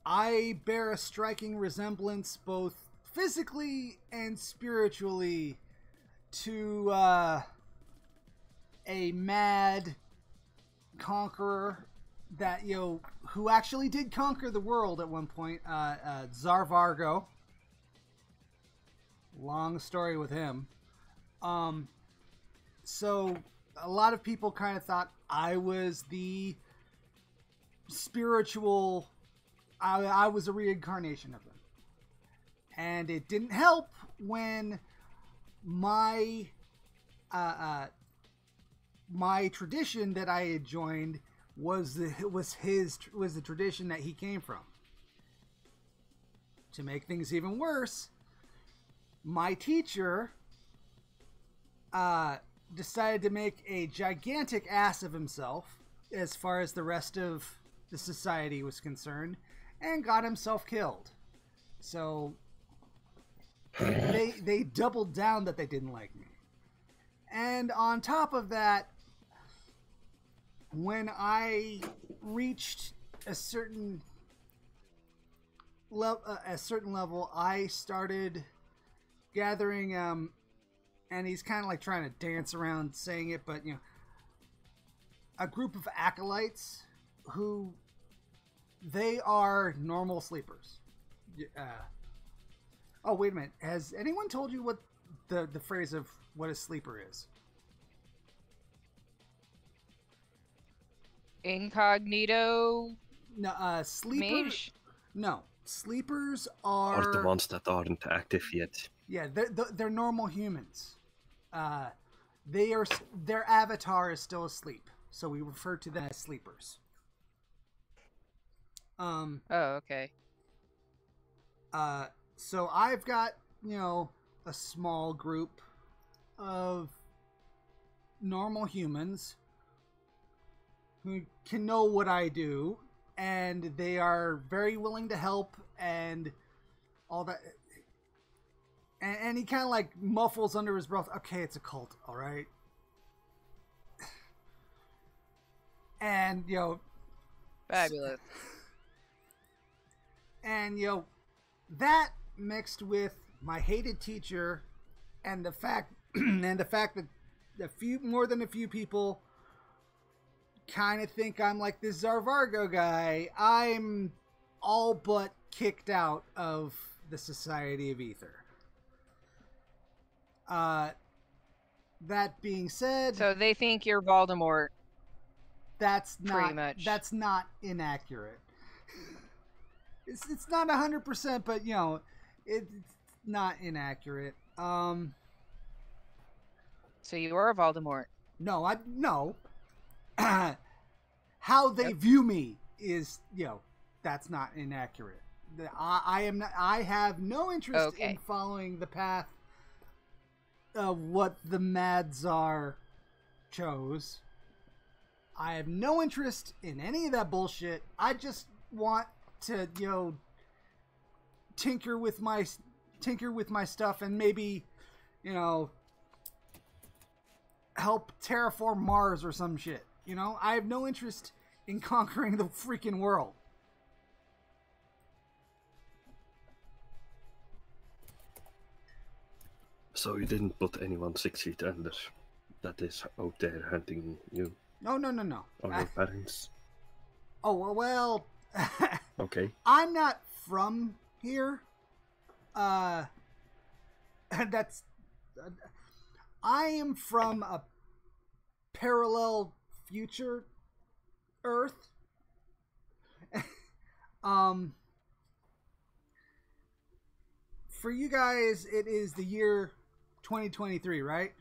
I bear a striking resemblance both physically and spiritually to a mad conqueror that who actually did conquer the world at one point, Tsar Vargo. Long story with him. So a lot of people kind of thought I was the spiritual. I was a reincarnation of him, and it didn't help when my my tradition that I had joined was the tradition that he came from. To make things even worse, my teacher decided to make a gigantic ass of himself as far as the rest of the society was concerned, and got himself killed. So they doubled down that they didn't like me. And on top of that, when I reached a certain level, I started gathering, and he's kind of trying to dance around saying it, but a group of acolytes who they are normal sleepers. Oh, wait a minute. Has anyone told you what the phrase of what a sleeper is? Incognito. No, sleepers. Mage? No, sleepers Are the are ones that aren't active yet. yeah. They're normal humans. Their avatar is still asleep, so we refer to them as sleepers. Oh, okay. So I've got, a small group of normal humans who can know what I do, and they are very willing to help and all that. And he kind of like muffles under his breath. Okay, it's a cult, all right. And Fabulous. And that mixed with my hated teacher, and the fact that more than a few people kind of think I'm like this Zarvargo guy, I'm all but kicked out of the Society of Ether. That being said, So they think you're Voldemort. That's pretty much. That's not inaccurate. It's not 100%, but it's not inaccurate. So you are Voldemort. No. How they view me is that's not inaccurate. I have no interest in following the path of what the Mad Tsar chose. I have no interest in any of that bullshit. I just want to, tinker with my stuff and maybe, help terraform Mars or some shit. I have no interest in conquering the freaking world. So you didn't put anyone 6 feet under that is out there hunting you? No. Or your parents? Oh, well... Okay. I'm not from here. I am from a parallel future Earth. For you guys, it is the year 2023, right?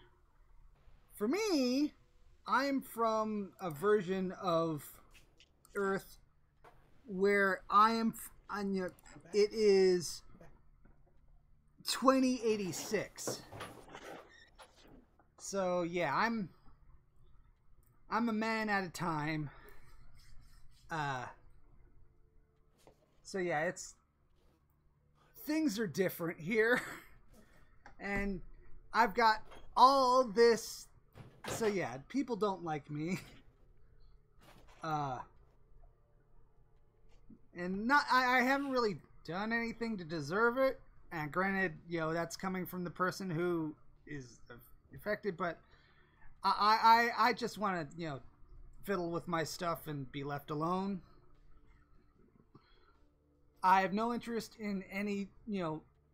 For me, I'm from a version of Earth where it is 2086. So yeah, I'm a man at a time. So yeah, things are different here. And I've got all this, so yeah, people don't like me. And I haven't really done anything to deserve it. And granted, that's coming from the person who is affected, but I just want to, fiddle with my stuff and be left alone. I have no interest in any,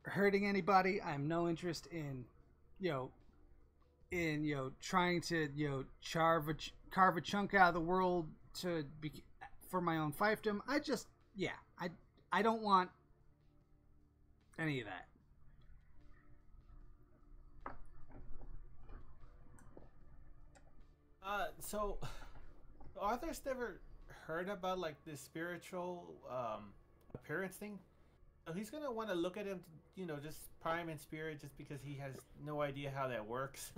hurting anybody. I have no interest in, trying to, carve a chunk out of the world for my own fiefdom. I don't want any of that. So Arthur's never heard about like this spiritual appearance thing. So he's gonna want to look at him, just prime in spirit, just because he has no idea how that works.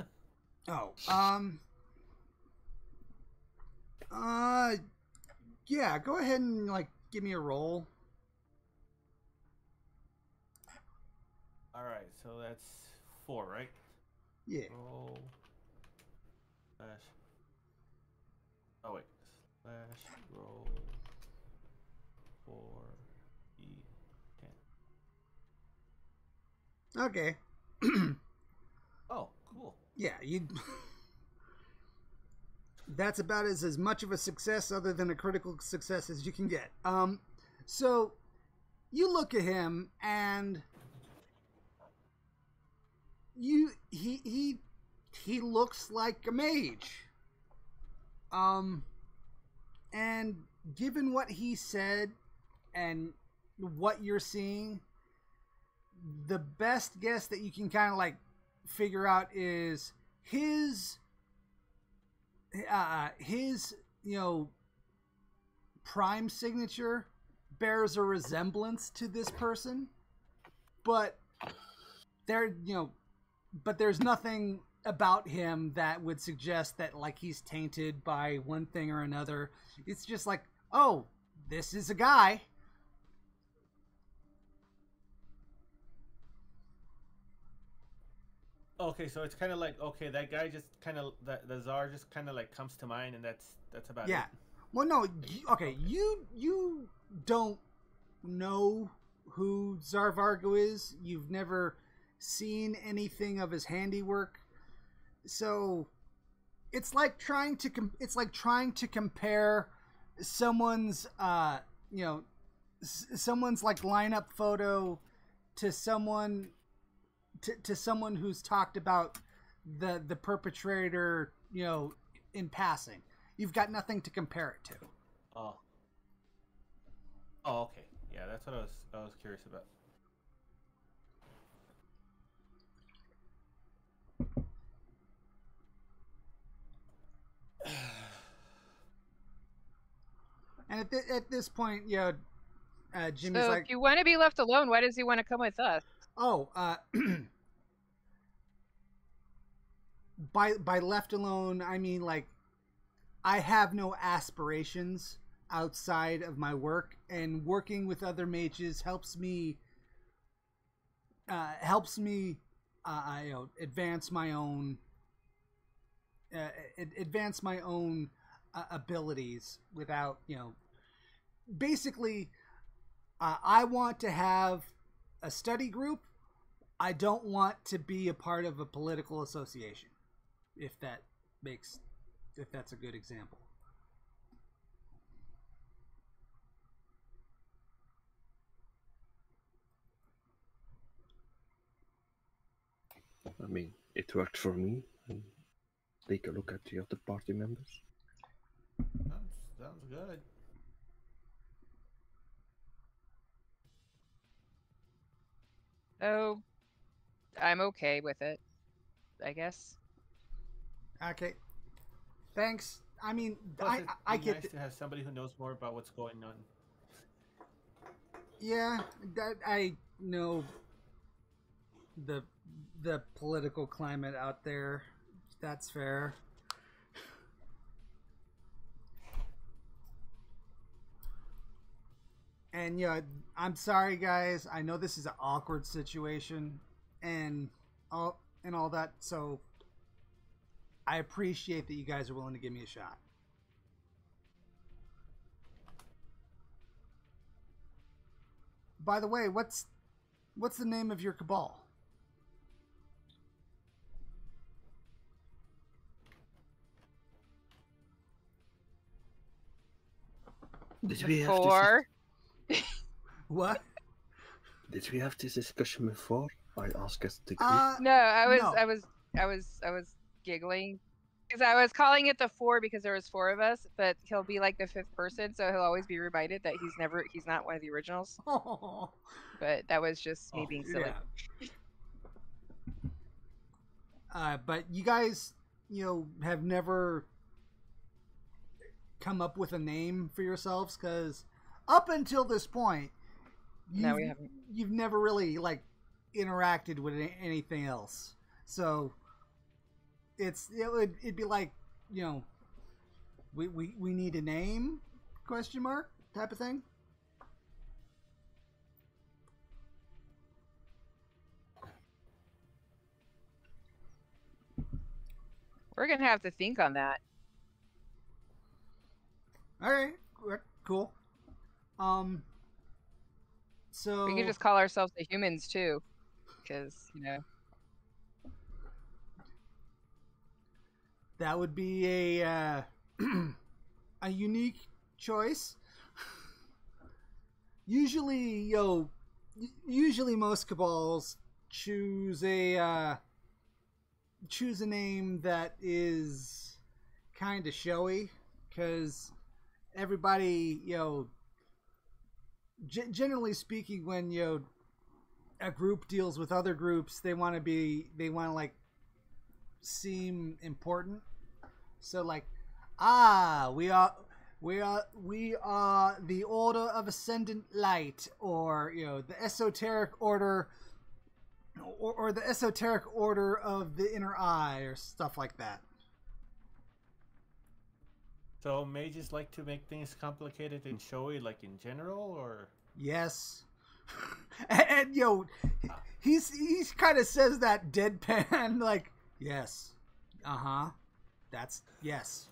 Yeah, go ahead and give me a roll. All right, so that's 4, right? Yeah. Roll. Slash. Oh wait. Slash roll. 4 E10. Okay. Oh, cool. Yeah, that's about as much of a success, other than a critical success, as you can get. So you look at him and he looks like a mage. And given what he said and what you're seeing, the best guess that you can kind of figure out is his prime signature bears a resemblance to this person, but there's nothing about him that would suggest that he's tainted by one thing or another. It's just oh, this is a guy. Okay, so it's kind of like, okay, that guy just kind of, the czar just kind of like comes to mind, and that's about Yeah. it. Well, no. Okay, you don't know who Tsar Vargo is. You've never seen anything of his handiwork, so it's like trying to compare someone's someone's like lineup photo to someone to someone who's talked about the perpetrator, in passing. You've got nothing to compare it to. Oh. Okay. Yeah, that's what I was curious about. And at this point, Jimmy's So like, if you want to be left alone, why does he want to come with us? "Oh, by left alone, I mean like I have no aspirations outside of my work, and working with other mages helps me advance my own abilities without, basically, I want to have a study group. I don't want to be a part of a political association, if that's a good example. I mean, it worked for me. And take a look at the other party members. Sounds good. Oh, I'm okay with it, I guess. Okay, thanks. I mean, Plus, I it'd be get nice to have somebody who knows more about what's going on. yeah, that I know the political climate out there. That's fair. And I'm sorry, guys. I know this is an awkward situation, and all that. So I appreciate that you guys are willing to give me a shot. By the way, what's the name of your cabal? Did we have Four. What? Did we have this discussion before? I asked us to. No, No. I was giggling because I was calling it the four because there was four of us, but he'll be like the fifth person, so he'll always be reminded that he's not one of the originals. Oh. But that was just me being silly. Yeah. But you guys, have never come up with a name for yourselves, because up until this point, No, we haven't. You've never really like interacted with anything else. So it'd be like, we need a name, question mark, type of thing. We're gonna have to think on that. All right, cool. So We could just call ourselves the humans too, because that would be a a unique choice. Usually, most cabals choose a name that is kind of showy, because everybody, generally speaking, when a group deals with other groups, they want to like seem important. So like, we are the Order of Ascendant Light, or the Esoteric Order, or the Esoteric Order of the Inner Eye, or stuff like that. So mages like to make things complicated and showy, like in general, or? Yes. And he's kind of says that deadpan like, yes, that's yes.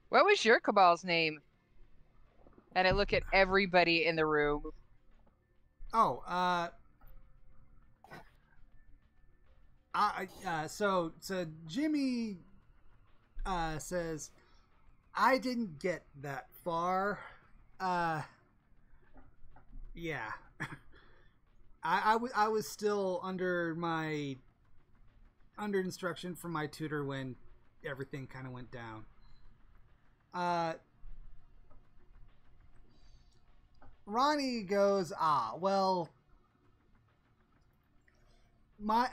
What was your cabal's name? And I look at everybody in the room. Oh, so Jimmy says, I didn't get that far. Yeah. I was still under instruction from my tutor when everything kind of went down. Ronnie goes, well, mine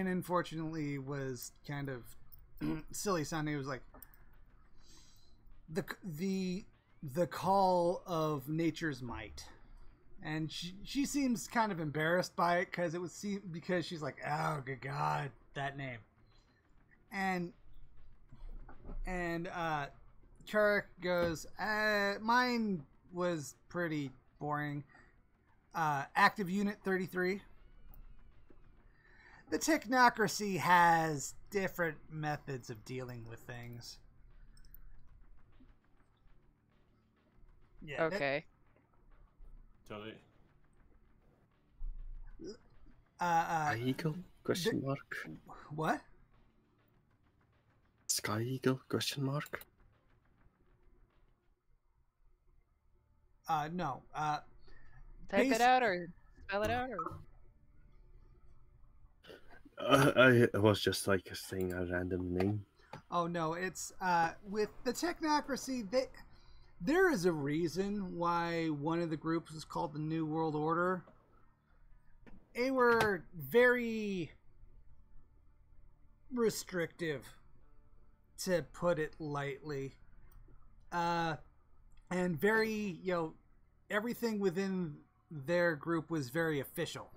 unfortunately was kind of silly sounding. It was like the call of nature's might, and she seems kind of embarrassed by it because she's like, oh good god, that name. And Churik goes, mine was pretty boring. Active Unit 33. The technocracy has different methods of dealing with things. Yeah. Okay. Totally. Sky Eagle? Question mark. What? Sky Eagle? Question mark. No. Type it out or spell it out or. I was just like saying a random name. Oh no, it's with the technocracy. There is a reason why one of the groups is called the New World Order. They were very restrictive, to put it lightly, and very, everything within their group was very official.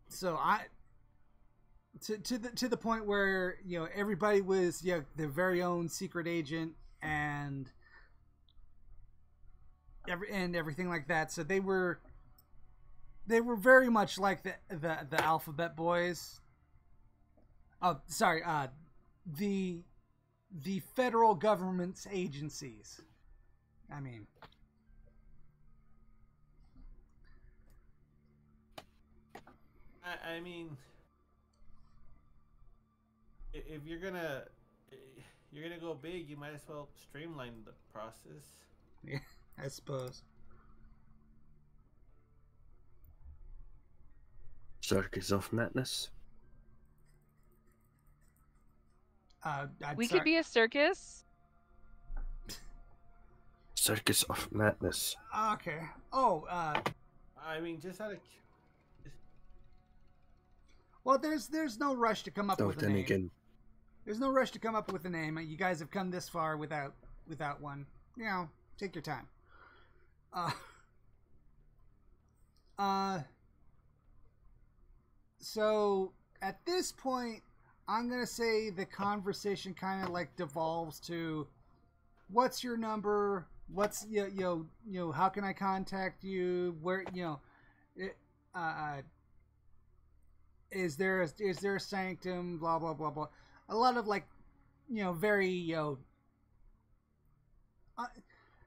So to the point where everybody was their very own secret agent and everything like that. So they were very much like the Alphabet Boys. Oh, sorry, the federal government's agencies. I mean, if you're gonna go big, you might as well streamline the process. Yeah, I suppose. Circus of Madness. We could be a circus. Circus of Madness. Okay. Oh, just out of. Well, there's no rush to come up with a name. Again. There's no rush to come up with a name. You guys have come this far without one. Take your time. So at this point, I'm gonna say the conversation kind of like devolves to, what's your number? What's how can I contact you? Where is there a sanctum? Blah blah blah blah. A lot of very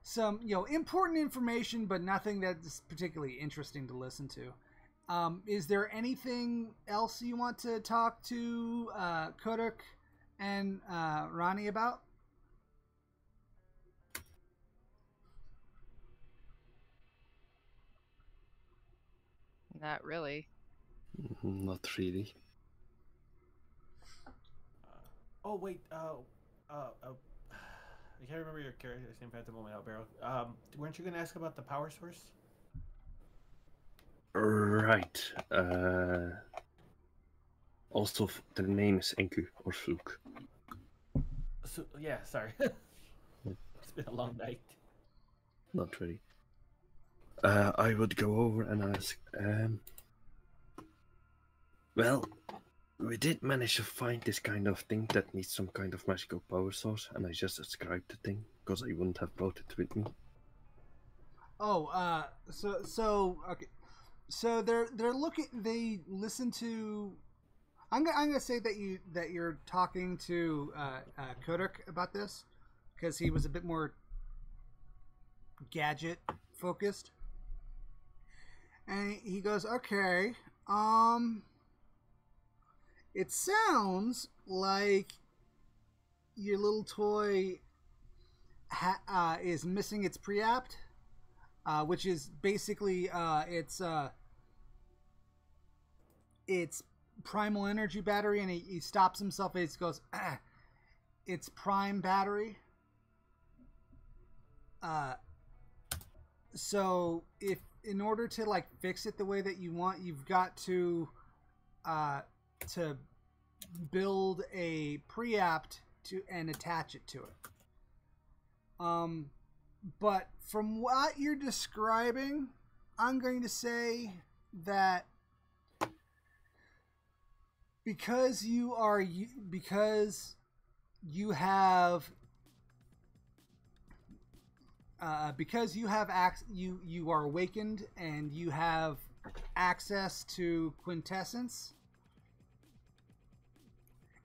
some important information, but nothing that's particularly interesting to listen to. Is there anything else you want to talk to Kodak and Ronnie about? Not really. Not really. Oh wait, I can't remember your character's name at the moment, Alvaro. Weren't you gonna ask about the power source? Right. Also, the name is Enku or Fluke. So, yeah, sorry. It's been a long night. Not really. I would go over and ask, well, we did manage to find this kind of thing that needs some kind of magical power source, and I just described the thing because I wouldn't have brought it with me. Oh, so okay, so they're looking. They listen to. I'm gonna say that you're talking to Kodak about this because he was a bit more gadget focused, and he goes, "Okay, it sounds like your little toy is missing its preapt, which is basically it's primal energy battery, and he stops himself and he goes, it's prime battery. So if in order to like fix it the way that you want, you've got to build a preapt to and attach it to it. But from what you're describing, I'm going to say that because you have you are awakened and you have access to quintessence,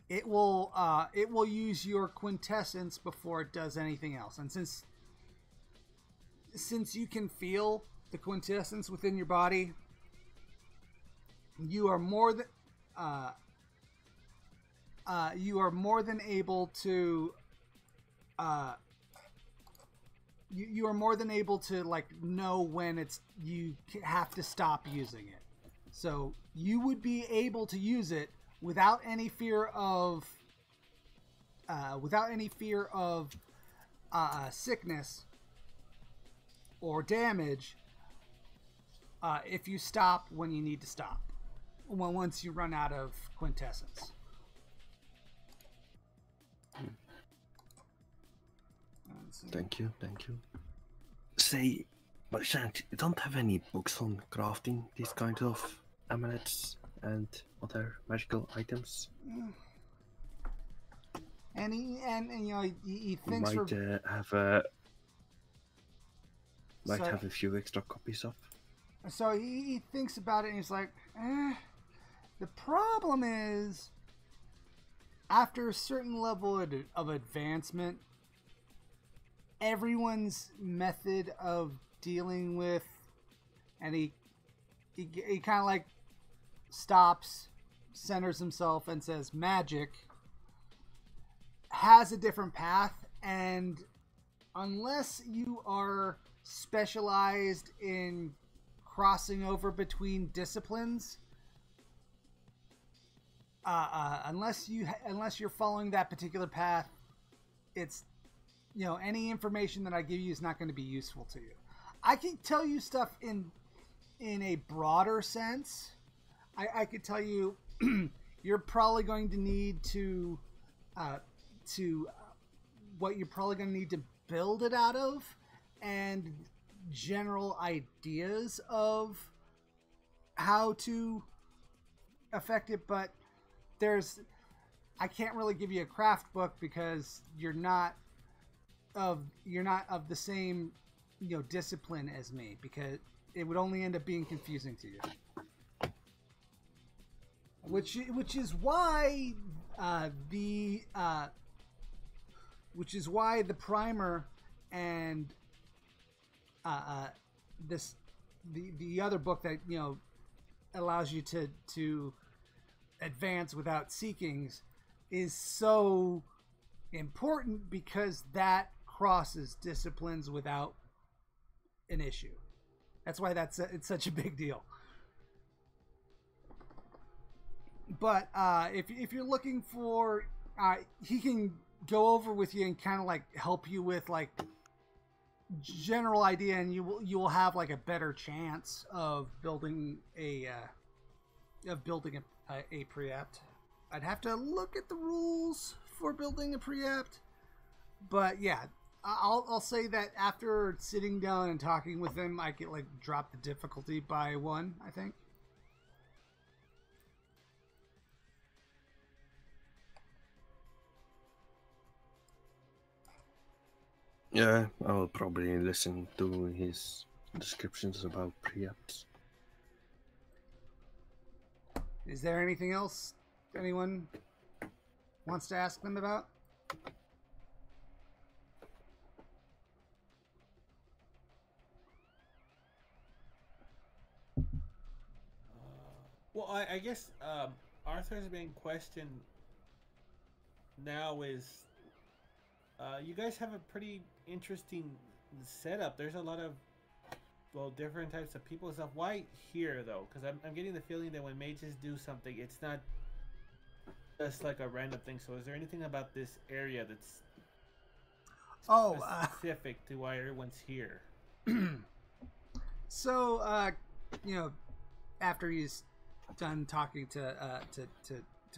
it will use your quintessence before it does anything else. And since you can feel the quintessence within your body, you are more than able to you are more than able to like know when you have to stop using it. So you would be able to use it without any fear of sickness or damage if you stop when you need to stop. Once you run out of quintessence. Thank you. Say, but Shank, you don't have any books on crafting these kinds of amulets and other magical items? And he thinks might have a few extra copies of. So he thinks about it and he's like, the problem is, after a certain level of advancement, everyone's method of dealing with, and he kind of like stops, centers himself, and says, magic has a different path, and unless you are specialized in crossing over between disciplines, unless you're following that particular path, it's, any information that I give you is not going to be useful to you. I can tell you stuff in a broader sense. I could tell you you're probably going to need to what you're probably going to need to build it out of, and general ideas of how to affect it, but I can't really give you a craft book because you're not of the same discipline as me, because it would only end up being confusing to you. Which is why the primer and the other book that allows you to advance without seekings is so important, because that crosses disciplines without an issue. That's why it's such a big deal. But if you're looking for, he can go over with you and kind of like help you with like general idea, and you will have like a better chance of building a preapt. I'd have to look at the rules for building a preapt, but yeah, I'll say that after sitting down and talking with him, I could like drop the difficulty by 1, I think. Yeah, I will probably listen to his descriptions about preapts. Is there anything else anyone wants to ask them about? Well, I guess Arthur's main question now is, you guys have a pretty interesting setup. There's a lot of, well, different types of people and stuff. Why here, though? Because I'm getting the feeling that when mages do something, it's not just like a random thing. So is there anything about this area that's specific to why everyone's here? So, after he's done talking to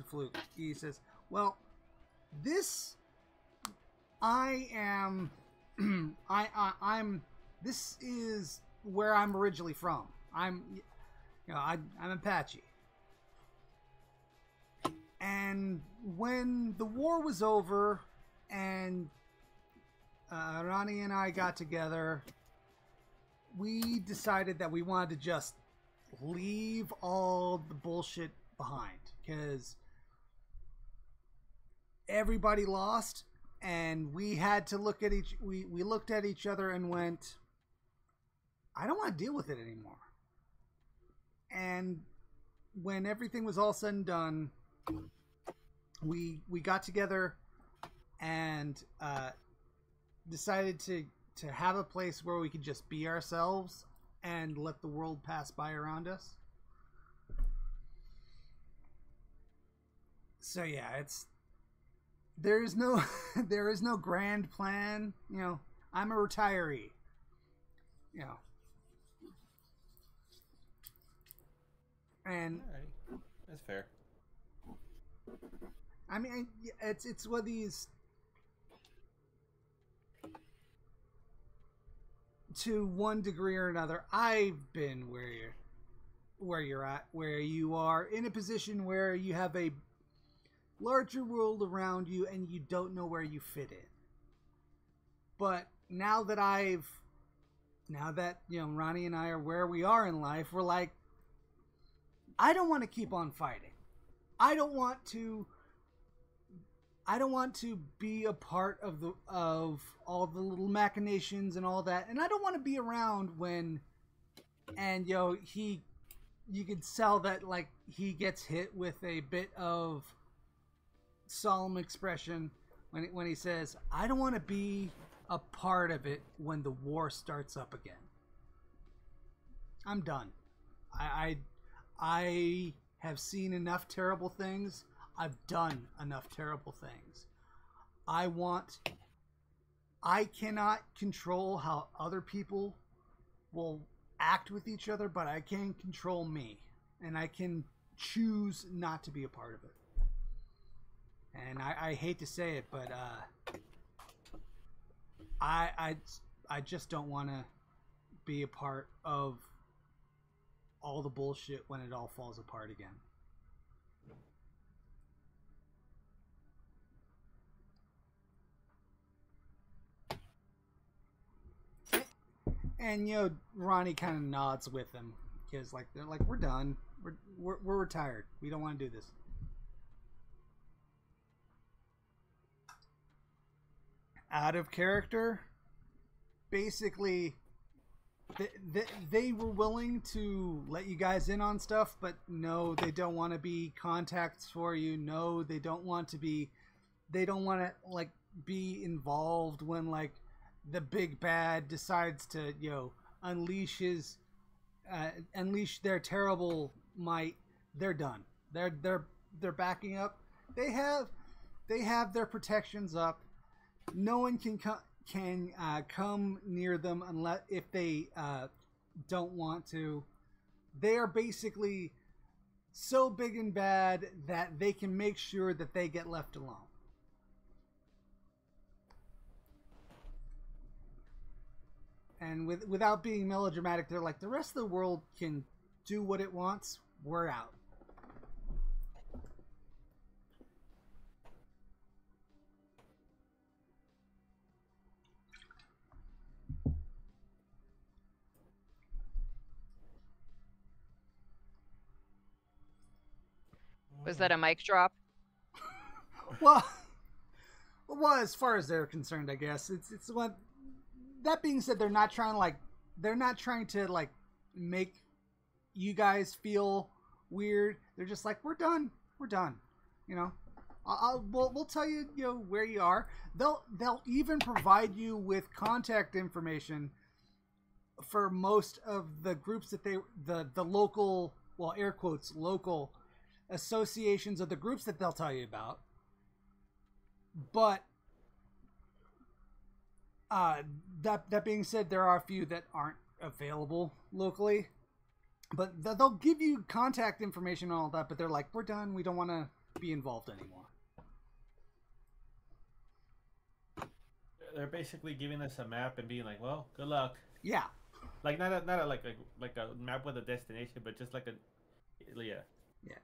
Fluke, he says, "Well, this I'm this is where I'm originally from. I'm Apache, and when the war was over and Ronnie and I got together, we decided that we wanted to just leave all the bullshit behind because everybody lost, and we had to look at we looked at each other and went, I don't want to deal with it anymore. And when everything was all said and done, we got together and decided to have a place where we could just be ourselves and let the world pass by around us. So yeah, there is no grand plan. I'm a retiree. And Alrighty. That's fair. I mean, it's one of these. To one degree or another, I've been where you're at, where you are in a position where you have a larger world around you and you don't know where you fit in. But now that Ronnie and I are where we are in life, we're like, I don't want to keep on fighting. I don't want to be a part of all the little machinations and all that, and I don't want to be around when, and you could sell that like he gets hit with a bit of solemn expression when he says, I don't want to be a part of it when the war starts up again. I'm done. I have seen enough terrible things. I've done enough terrible things. I cannot control how other people will act with each other, but I can control me, and I can choose not to be a part of it. And I hate to say it, but I just don't want to be a part of all the bullshit when it all falls apart again. And Ronnie kind of nods with him because they're like, we're done, we're retired, we don't want to do this. Out of character, basically, they were willing to let you guys in on stuff, but no, they don't want to be contacts for you. No, they don't want to be involved when the big bad decides to unleash their terrible might. They're done. They're backing up. They have their protections up. No one can come near them unless if they don't want to. They are basically so big and bad that they can make sure that they get left alone. And without being melodramatic, they're like, the rest of the world can do what it wants. We're out. Was that a mic drop? Well, as far as they're concerned, I guess it's what. That being said, they're not trying to make you guys feel weird. They're just like, we're done. You know, we'll tell you, you know, where you are. They'll even provide you with contact information for most of the groups that the local, well, air quotes, local associations of the groups that they'll tell you about. But that being said, there are a few that aren't available locally. But they'll give you contact information and all that, but they're like, we're done. We don't want to be involved anymore. They're basically giving us a map and being like, well, good luck. Yeah. Like not a map with a destination, but just like a yeah. Yeah.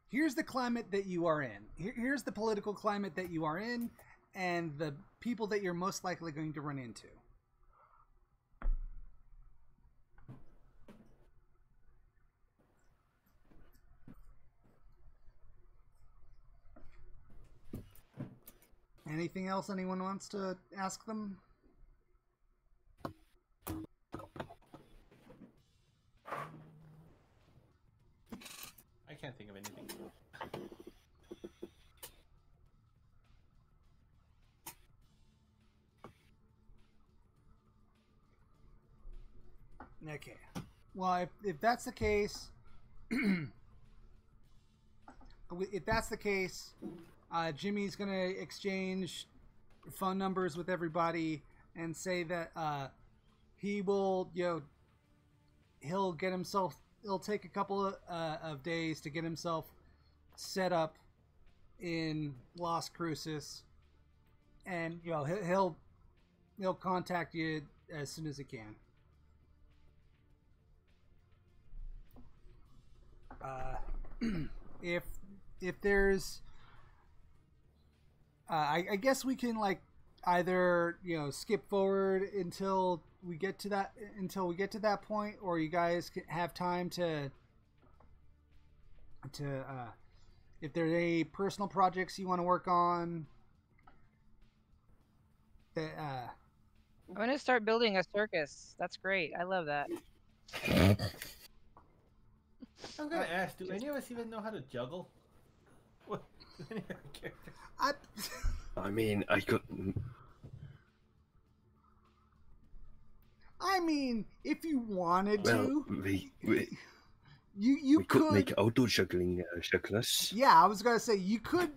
Here's the climate that you are in. Here's the political climate that you are in, and the people that you're most likely going to run into. Anything else anyone wants to ask them? I can't think of anything. Okay. Well, if that's the case, Jimmy's gonna exchange phone numbers with everybody and say that he will, you know, he'll take a couple of days to get himself set up in Las Cruces, and you know he'll contact you as soon as he can. If there's I guess we can like either, you know, skip forward until we get to that point, or you guys can have time to if there's any personal projects you want to work on that I'm gonna start building a circus. That's great. I love that. I'm gonna ask, do any of us even know how to juggle? What? Any of our characters? I mean, I could. I mean, if you wanted to, we could make auto juggling jugglers. Yeah, I was gonna say you could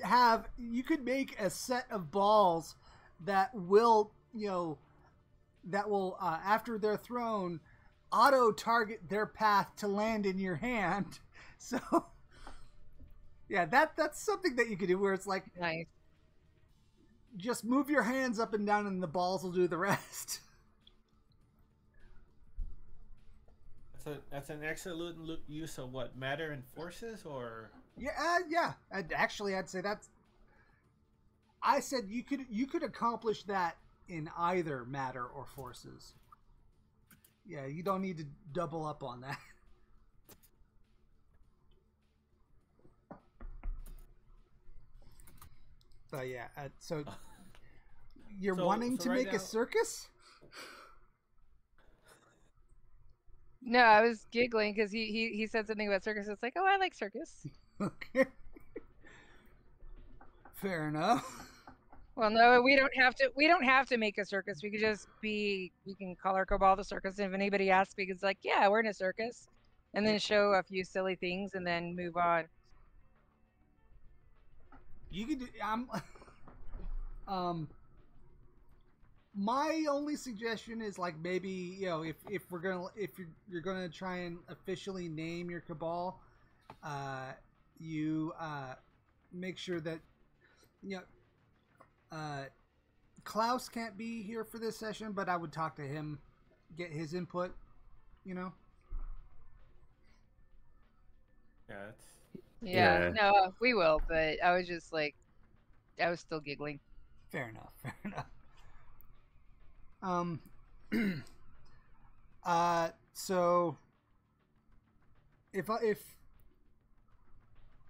make a set of balls that will, you know, after they're thrown, auto target their path to land in your hand. So yeah, that's something that you could do where it's like, nice. Just move your hands up and down and the balls will do the rest. That's an excellent use of what, matter and forces, or yeah. I'd say that's. I said you could accomplish that in either matter or forces. Yeah, you don't need to double up on that. But yeah, so you're wanting to make a circus? No, I was giggling because he said something about circus. It's like, oh, I like circus. Okay. Fair enough. Well, no, we don't have to make a circus. We could just we can call our cabal the circus. And if anybody asks, we can like, yeah, we're in a circus, and then show a few silly things and then move on. You could do, my only suggestion is like maybe, you know, if you're gonna try and officially name your cabal, you make sure that, you know, Klaus can't be here for this session, but I would talk to him, get his input, you know. Yeah, no, we will, but I was just like, I was still giggling. Fair enough. So if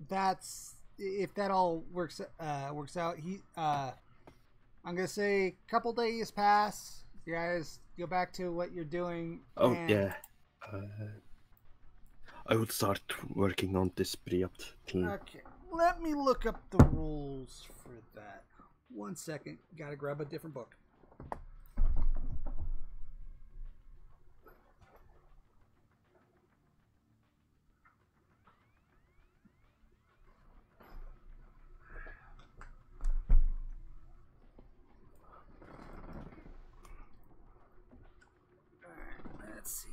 that's if that all works out, I'm gonna say a couple days pass. You guys go back to what you're doing. Oh yeah. I would start working on this pre-opt thing. Okay, let me look up the rules for that. 1 second. Gotta grab a different book. Alright, let's see.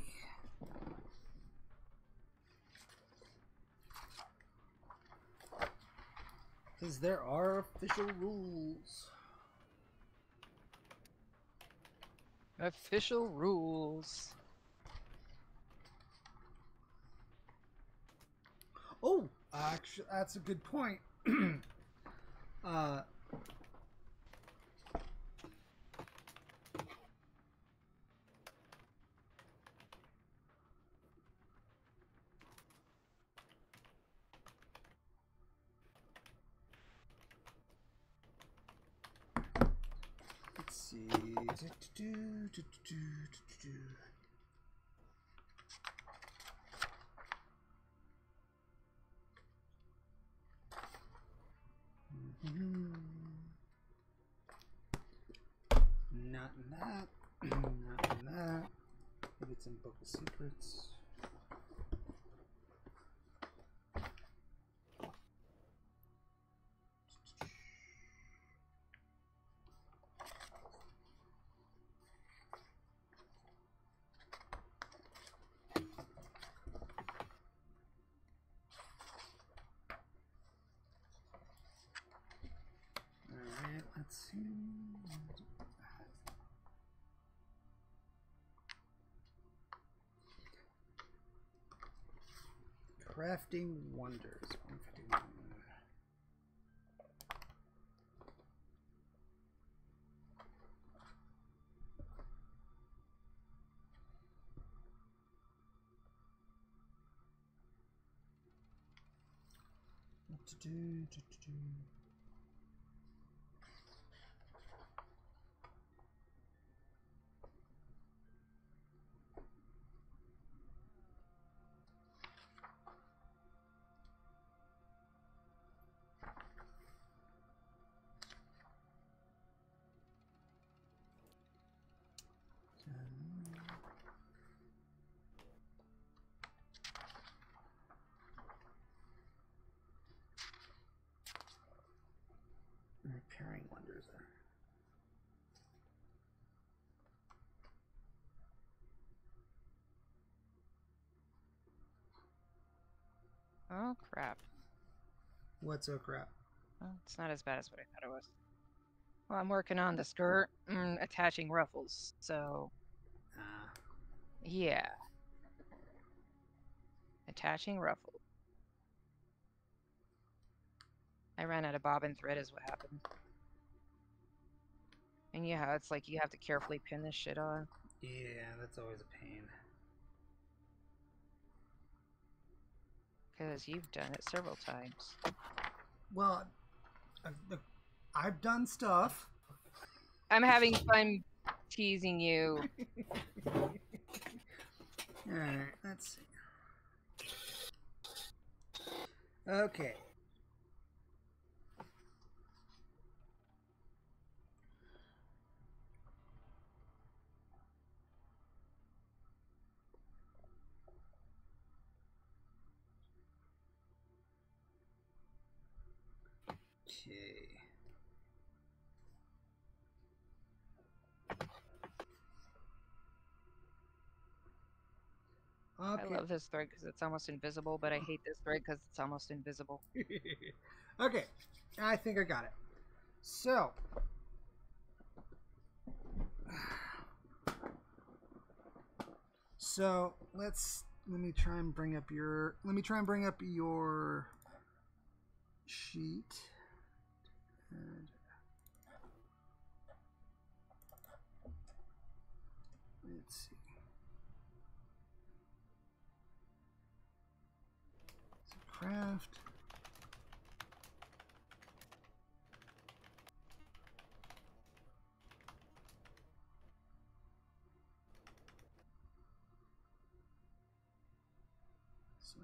Because there are official rules. Official rules. Oh, actually, that's a good point. Let's see. Not in that. Not in that. Maybe it's in Book of Secrets. Alright, let's see. Crafting Wonders. 151. What to do? Repairing Wonders there. Oh crap. What's so crap? Well, it's not as bad as what I thought it was. Well, I'm working on the skirt, attaching ruffles. So, yeah. Attaching ruffle. I ran out of bobbin thread is what happened. And yeah, it's like you have to carefully pin this shit on. Yeah, that's always a pain. Because you've done it several times. Well, I've done stuff. I'm having fun teasing you. Alright, let's see. Okay. Okay. I love this thread because it's almost invisible, but I hate this thread because it's almost invisible. Okay, I think I got it. So, let me try and bring up your sheet. And let's see. So craft. So.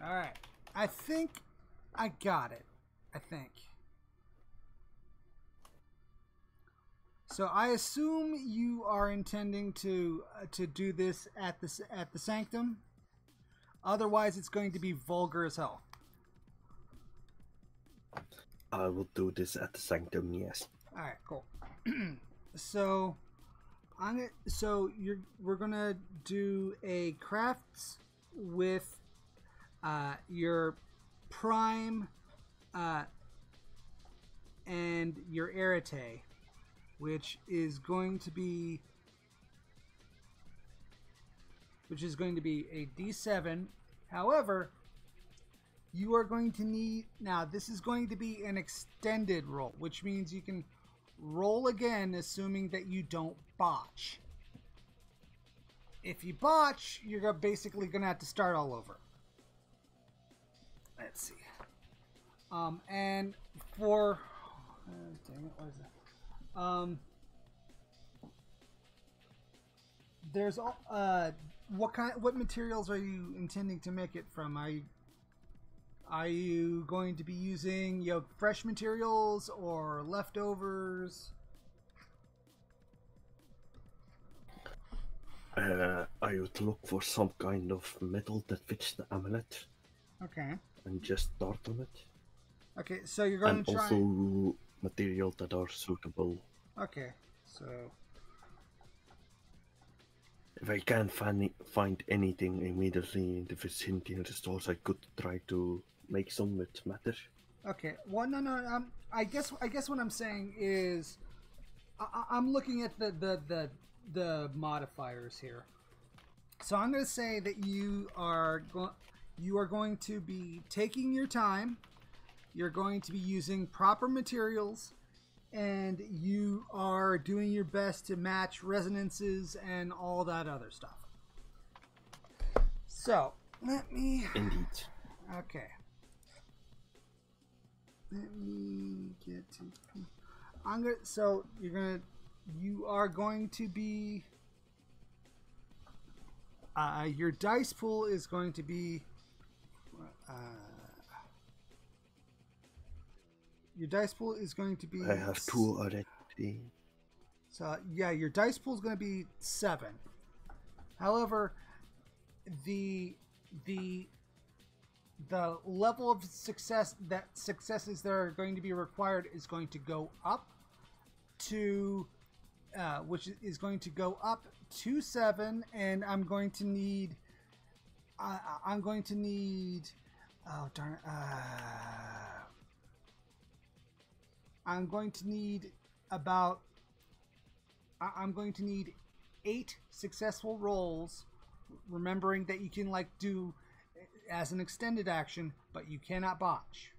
All right. I think I got it. I think. So I assume you are intending to do this at the sanctum. Otherwise, it's going to be vulgar as hell. I will do this at the sanctum. Yes. All right. Cool. So we're gonna do a crafts with your prime and your arete, which is going to be a D7. However, you are going to need, now this is going to be an extended roll, which means you can roll again assuming that you don't botch. If you botch, you're basically going to have to start all over. Let's see. And for dang it, what is it? There's all what materials are you intending to make it from? Are you going to be using, fresh materials or leftovers? I would look for some kind of metal that fits the amulet. Okay. And just start on it. Okay, so you're going and to try... also materials that are suitable. Okay, so... If I can't find anything immediately in the vicinity of the stores, I could try to make some with matter. Okay, well, no. I guess what I'm saying is, I'm looking at the modifiers here. So I'm going to say that you are going to be taking your time. You're going to be using proper materials, and you are doing your best to match resonances and all that other stuff. So let me. Indeed. Okay. Let me get to. So you are going to be. Your dice pool is going to be. Your dice pool is going to be. I have 2 already. So yeah, your dice pool is going to be 7. However, the level of successes that are going to be required is going to go up to, which is going to go up to 7, and I'm going to need. Oh darn it! I'm going to need 8 successful rolls, remembering that you can do as an extended action, but you cannot botch.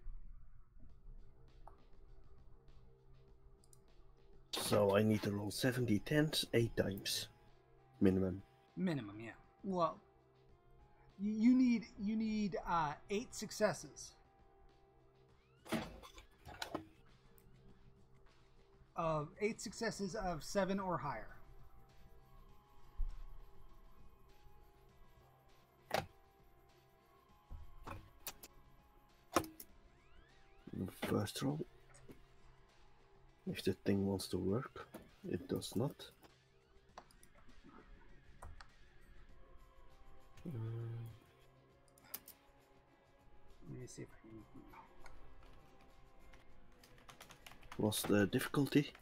So I need to roll 70 10s 8 times. Minimum. Minimum, yeah. Well, you need 8 successes. Of 8 successes of 7 or higher. First roll. If the thing wants to work, it does not. Let me see if I can. What's the difficulty?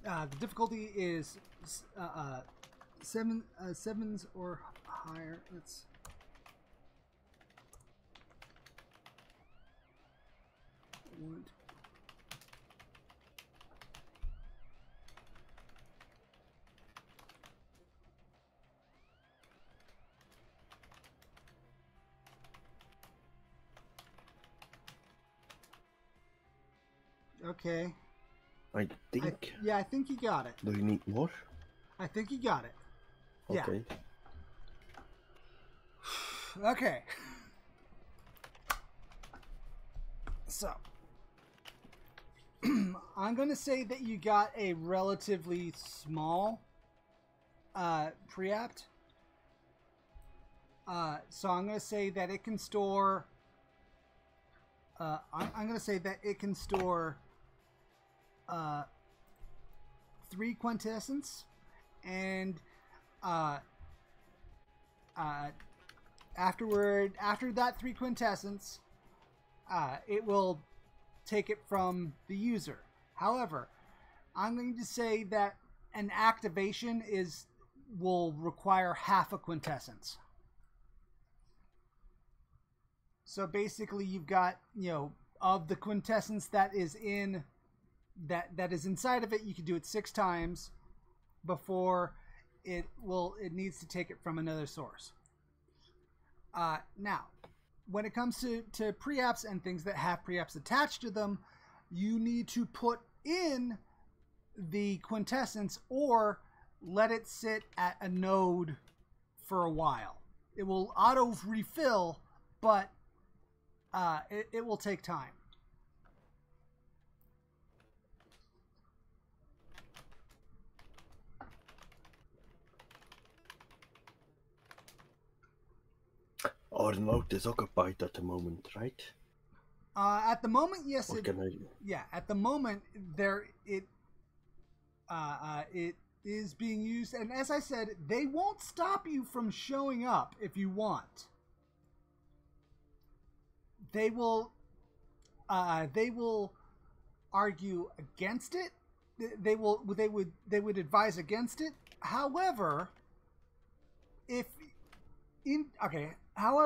The difficulty is 7s or higher. Let's. Okay. I think. I think you got it. Do you need more? I think you got it. Okay. Okay. So, I'm going to say that you got a relatively small preapt. So I'm going to say that it can store... I'm going to say that it can store 3 quintessence, and after that 3 quintessence, it will take it from the user. However, I'm going to say that an activation will require half a quintessence. So basically, you've got, of the quintessence that is in that is inside of it, you can do it 6 times before it needs to take it from another source. Now, when it comes to preapps and things that have preapps attached to them, you need to put in the quintessence or let it sit at a node for a while. It will auto refill, but it will take time. Our node is occupied at the moment, right? At the moment, yes. What can I do? Yeah, at the moment, it is being used, and as I said, they won't stop you from showing up if you want. They will argue against it. They would advise against it. However,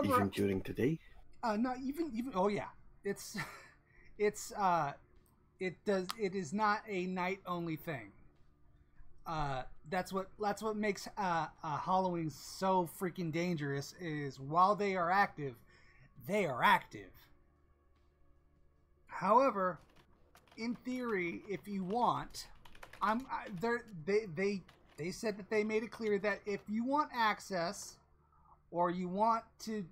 even during the day? Not even. Oh yeah, it is not a night only thing. That's what makes Halloween so freaking dangerous. Is while they are active. However, in theory, if you want, they said that they made it clear that if you want access, or you want to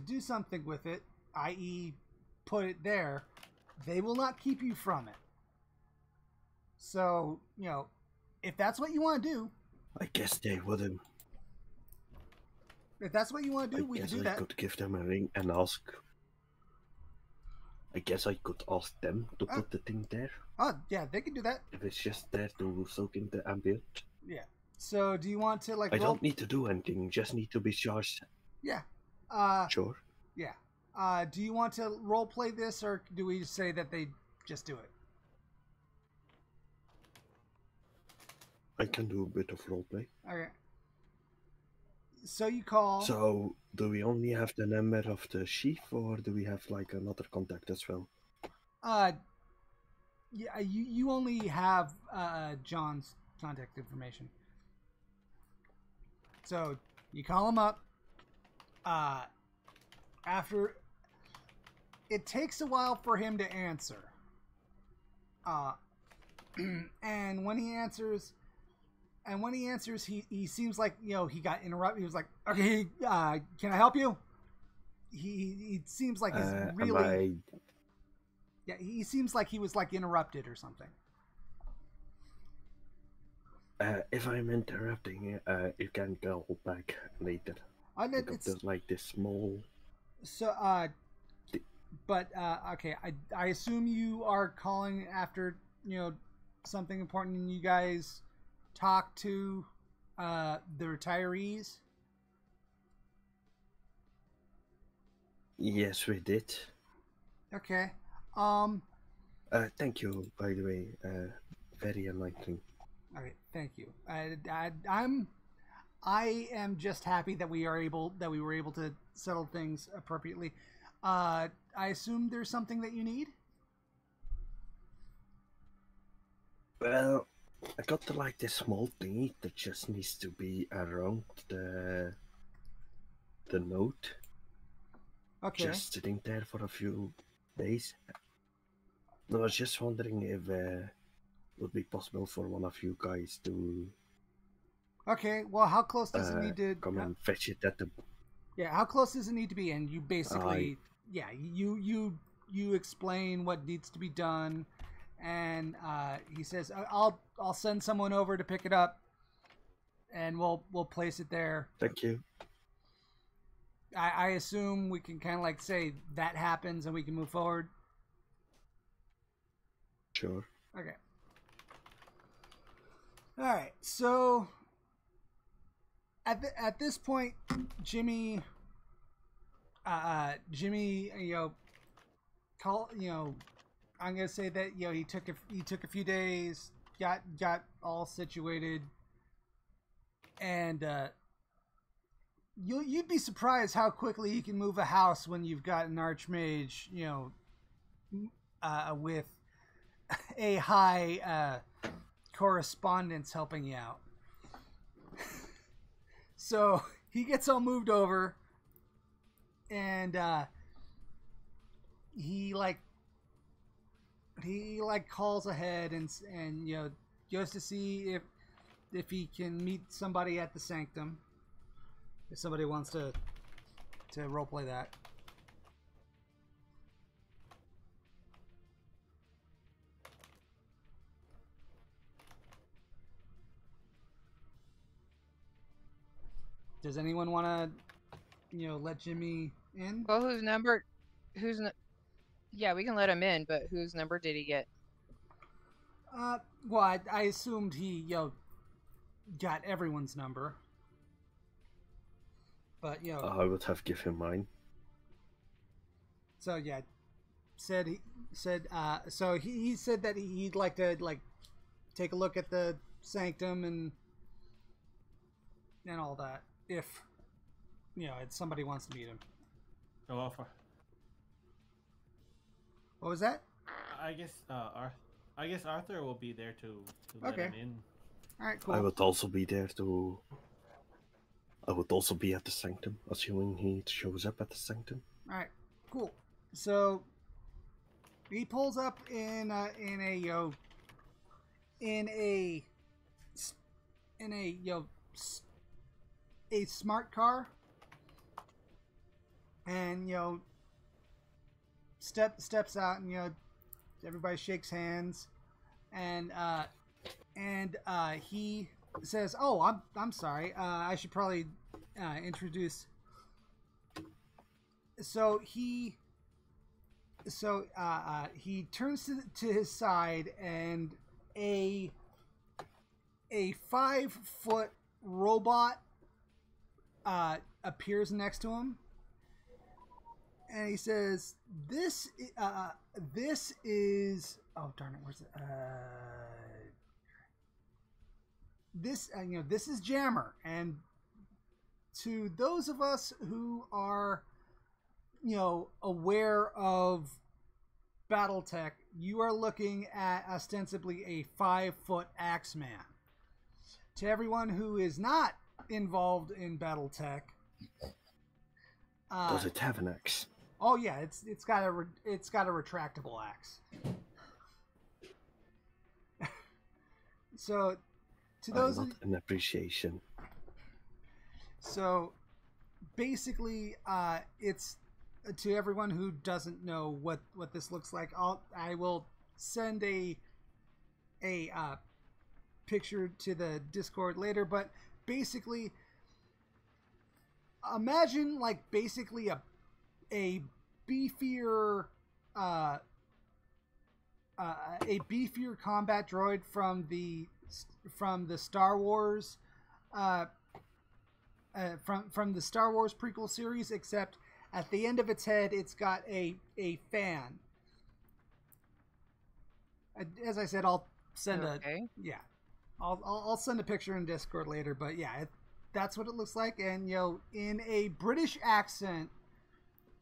do something with it, i.e., put it there, they will not keep you from it. So, if that's what you want to do, I guess they wouldn't. If that's what you want to do, we can do that. I could give them a ring and ask. I guess I could ask them to put the thing there. Oh, yeah, they can do that. If it's just there to soak in the ambient. Yeah. So, do you want to, I don't need to do anything, just need to be charged. Yeah. Sure. Yeah. Do you want to role play this, or do we say that they just do it? I can do a bit of role play. Okay. So you call. So, do we only have the number of the chief, or do we have like another contact as well? Yeah, you only have John's contact information. So you call him up. After it takes a while for him to answer. And when he answers, he seems like, he got interrupted. He was like, "Okay, can I help you?" He seems like he's really. Yeah, he seems like he was like interrupted or something. If I'm interrupting, you can go back later. It's like this small. So, but okay, I assume you are calling after something important, and you guys talk to the retirees. Yes, we did. Okay. Thank you, by the way. Very enlightening. Okay, thank you. I am just happy that we were able to settle things appropriately. I assume there's something that you need? Well, I got like this small thingy that just needs to be around the note. Okay. Just sitting there for a few days. I was just wondering if it would be possible for one of you guys to. Okay. Well, how close does it need to come and fetch it at the? Yeah, how close does it need to be? And you basically, yeah, you explain what needs to be done, and he says, "I'll send someone over to pick it up, and we'll place it there." Thank you. I assume we can kind of like say that happens, and we can move forward. Sure. Okay. All right. So at this point, Jimmy, I'm gonna say that he took a few days, got all situated, and you'd be surprised how quickly you can move a house when you've got an archmage, with a high correspondence helping you out. So he gets all moved over, and he calls ahead and goes to see if he can meet somebody at the sanctum. If somebody wants to roleplay that. Does anyone want to, let Jimmy in? Well, yeah, we can let him in, but whose number did he get? Well, I assumed he, got everyone's number. But, I would have given him mine. So, yeah, so he said that he'd like to, take a look at the sanctum and all that. If, if somebody wants to meet him. Go offer. What was that? I guess Arthur will be there to let him in. All right, cool. I would also be there to. I would also be at the sanctum, assuming he shows up at the sanctum. All right, cool. So he pulls up in a smart car, and steps out, and everybody shakes hands, and he says, "Oh, I'm sorry. I should probably introduce." So he turns to his side, and a 5-foot robot appears next to him, and he says, "This is oh darn it, where's it? This is Jammer, and to those of us who are aware of BattleTech, you are looking at ostensibly a 5-foot Axeman. To everyone who is not involved in BattleTech, does it have an axe? Oh yeah, it's got a retractable axe. So, to those an appreciation. So, basically, it's to everyone who doesn't know what this looks like. I will send a picture to the Discord later, but basically, imagine basically a beefier combat droid from the Star Wars from the Star Wars prequel series, except at the end of its head it's got a fan. As I said, I'll send I'll send a picture in Discord later, but yeah, that's what it looks like. And in a British accent,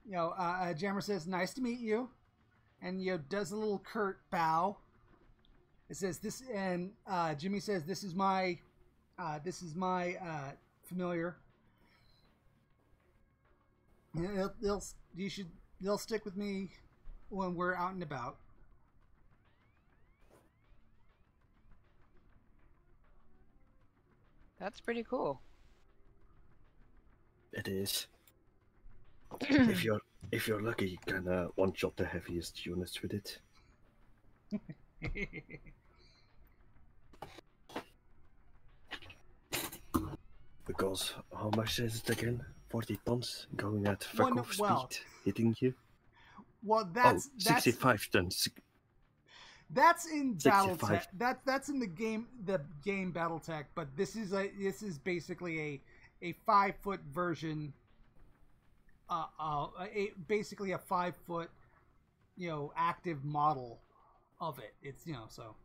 Jammer says, "Nice to meet you," and does a little curt bow. It says this, and Jimmy says, "This is my familiar. They'll stick with me when we're out and about." That's pretty cool. It is. if you're lucky, you can one shot the heaviest units with it. Because how much is it again? 40 tons going at fuck off speed, hitting you. Well, that's 65 tons. That's in BattleTech. That's in the game BattleTech. But this is basically a 5-foot version. Basically a 5-foot, active model of it. It's so.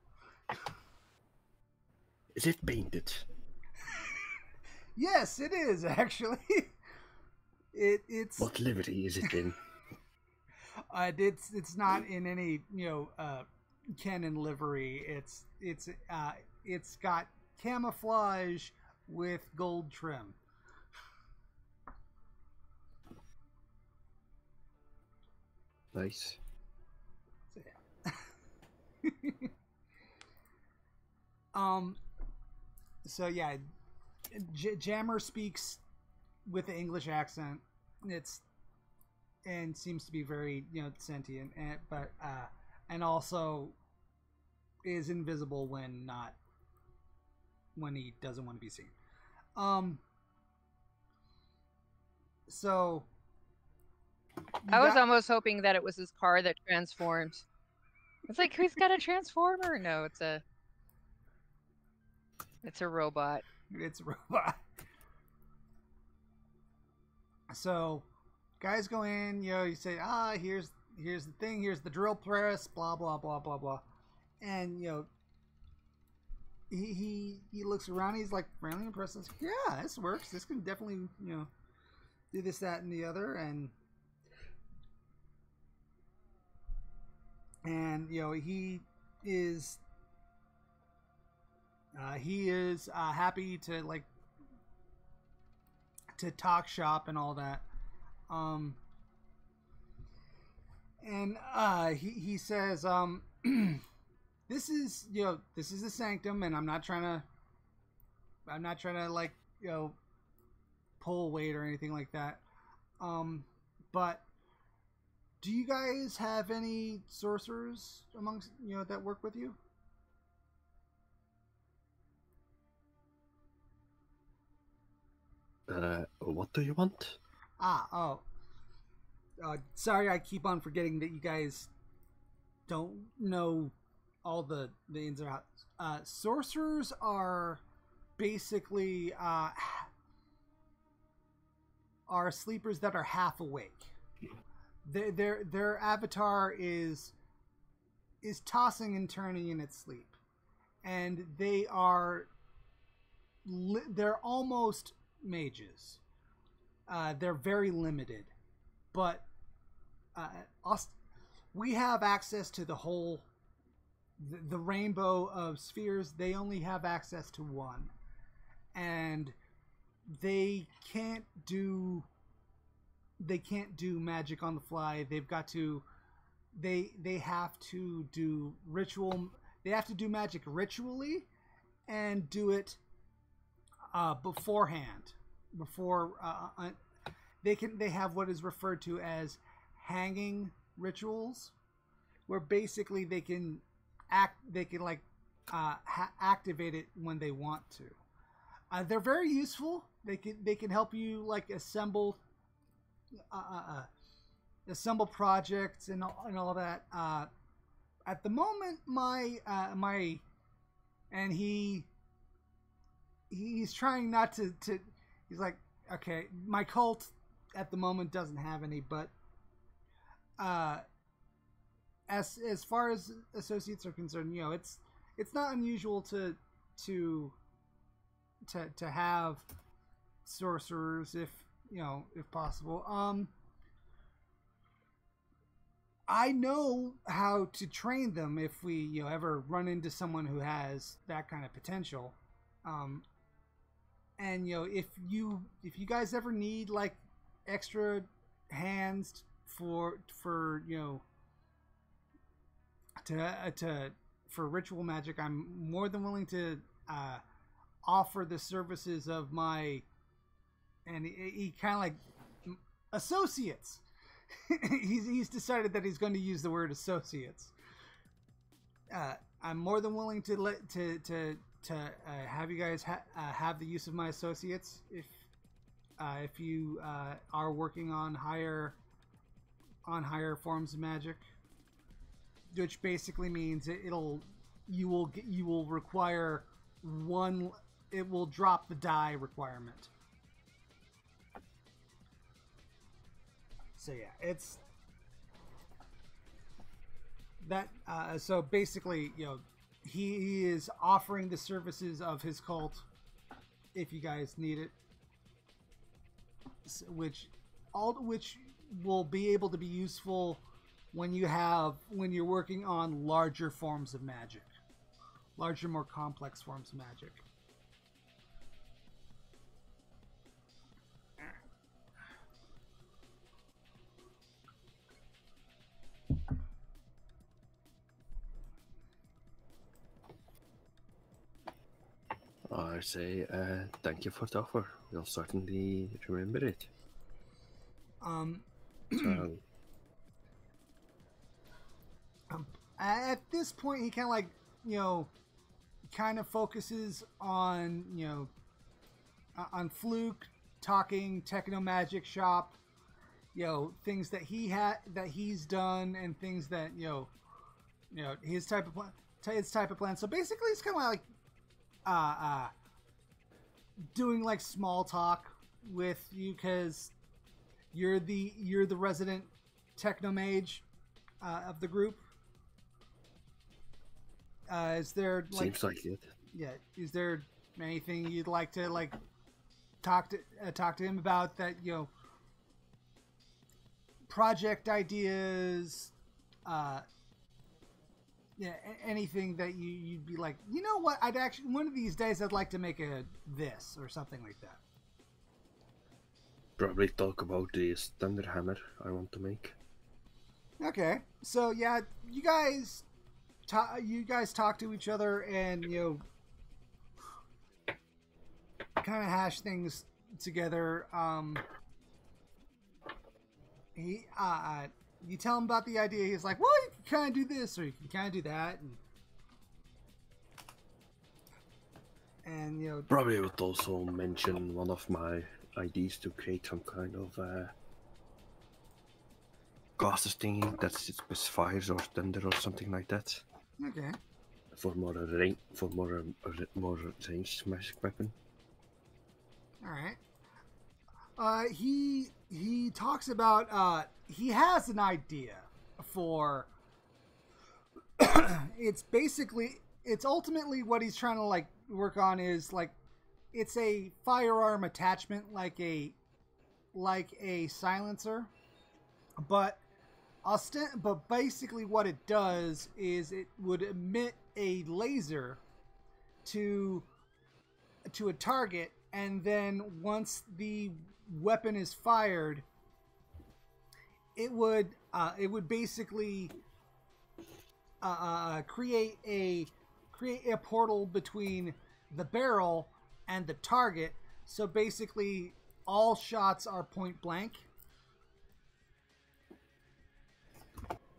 Is it painted? Yes, it is actually. It's. What livery is it in? It's not in any Canon livery. It's got camouflage with gold trim. Nice. So yeah, Jammer speaks with an English accent. And seems to be very sentient, and also is invisible when he doesn't want to be seen. So I was almost hoping that it was his car that transformed. It's like, who's got a transformer? No, it's a robot. It's a robot. So guys go in, you say, here's the thing, here's the drill press, blah blah blah blah blah, and he looks around, he's like friendly impressed. Like, yeah, this works. This can definitely do this, that, and the other, and he is happy to to talk shop and all that. He says, this is the sanctum, and I'm not trying to pull weight or anything like that. But do you guys have any sorcerers amongst that work with you? What do you want? Sorry, I keep on forgetting that you guys don't know all the ins and outs. Sorcerers are basically are sleepers that are half awake. Their avatar is tossing and turning in its sleep, and they're almost mages. They're very limited, but we have access to the whole the rainbow of spheres. They only have access to one, and they can't do magic on the fly. They've got to they have to do ritual. They have to do magic ritually and do it beforehand. Before they have what is referred to as hanging rituals, where basically they can activate it when they want to. They're very useful. They can help you assemble projects and all that. At the moment, he's trying not to. He's like, okay, my cult at the moment doesn't have any, but as far as associates are concerned, it's not unusual to have sorcerers if possible. I know how to train them if we ever run into someone who has that kind of potential. And if you guys ever need extra hands for for ritual magic, I'm more than willing to offer the services of my. And he kind of associates. He's decided that he's going to use the word associates. I'm more than willing to have you guys have the use of my associates if you are working on higher forms of magic, which basically means you will require one. It will drop the die requirement. So yeah, it's that. So basically, he is offering the services of his cult if you guys need it, which will be able to be useful when you're working on larger forms of magic, larger, more complex forms of magic. I say thank you for the offer. We'll certainly remember it. So, at this point, he kind of focuses on on Fluke, talking techno magic shop, things that he's done, and things that his type of plan. So basically, it's kind of like doing like small talk with you because you're the resident techno mage of the group. Is there seems like it? Yeah. Is there anything you'd like to talk to him about that project ideas? Yeah, anything that you'd be like, what? I'd actually one of these days I'd like to make this or something like that. Probably talk about the standard hammer I want to make. Okay, so yeah, you guys talk to each other and kind of hash things together. You tell him about the idea. He's like, well, you can kind of do this or you can kind of do that, and probably would also mention one of my ideas to create some kind of caster thing that specifies or thunder or something like that. Okay. For more ranged magic weapon. All right. He talks about he has an idea for it's ultimately what he's trying to work on is it's a firearm attachment like a silencer, but basically what it does is it would emit a laser to a target, and then once the weapon is fired, it would basically create a portal between the barrel and the target. So basically, all shots are point blank,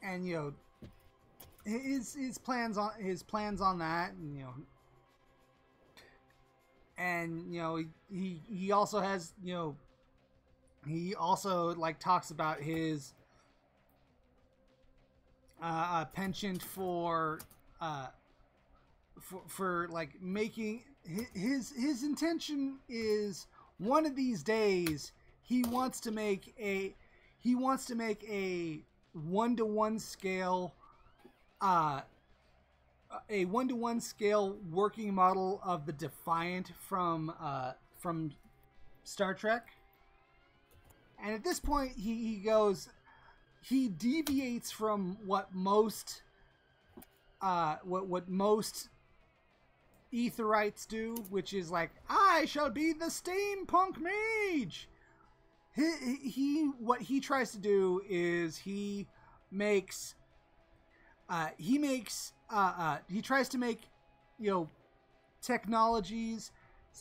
and his plans on that, and he also has he also talks about his penchant for making his intention is one of these days he wants to make a 1-to-1 scale working model of the Defiant from Star Trek. And at this point, he deviates from what most Etherites do, which is I shall be the steampunk mage. What he tries to do is he tries to make technologies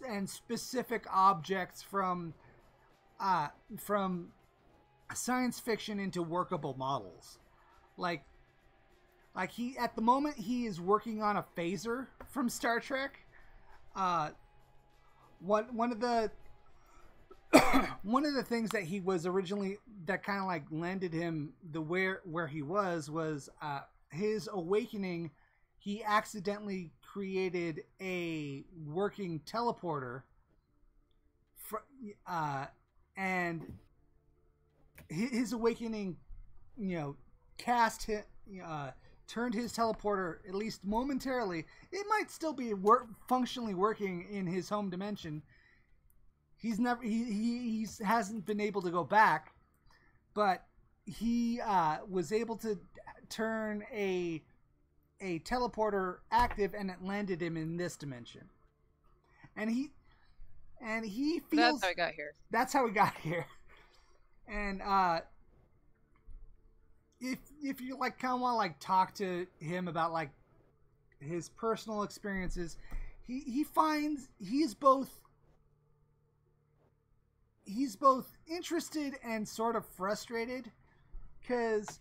and specific objects from science fiction into workable models. Like he, at the moment, he is working on a phaser from Star Trek. One of the one of the things that he was originally, that kind of like landed him the where he was his awakening. He accidentally created a working teleporter, and his awakening, turned his teleporter, at least momentarily. It might still be functionally working in his home dimension. He's never he hasn't been able to go back, but he was able to turn a teleporter active, and it landed him in this dimension. And he feels that's how he got here. That's how he got here. And if you like kind of want to like talk to him about like his personal experiences, he finds he's both interested and sort of frustrated, because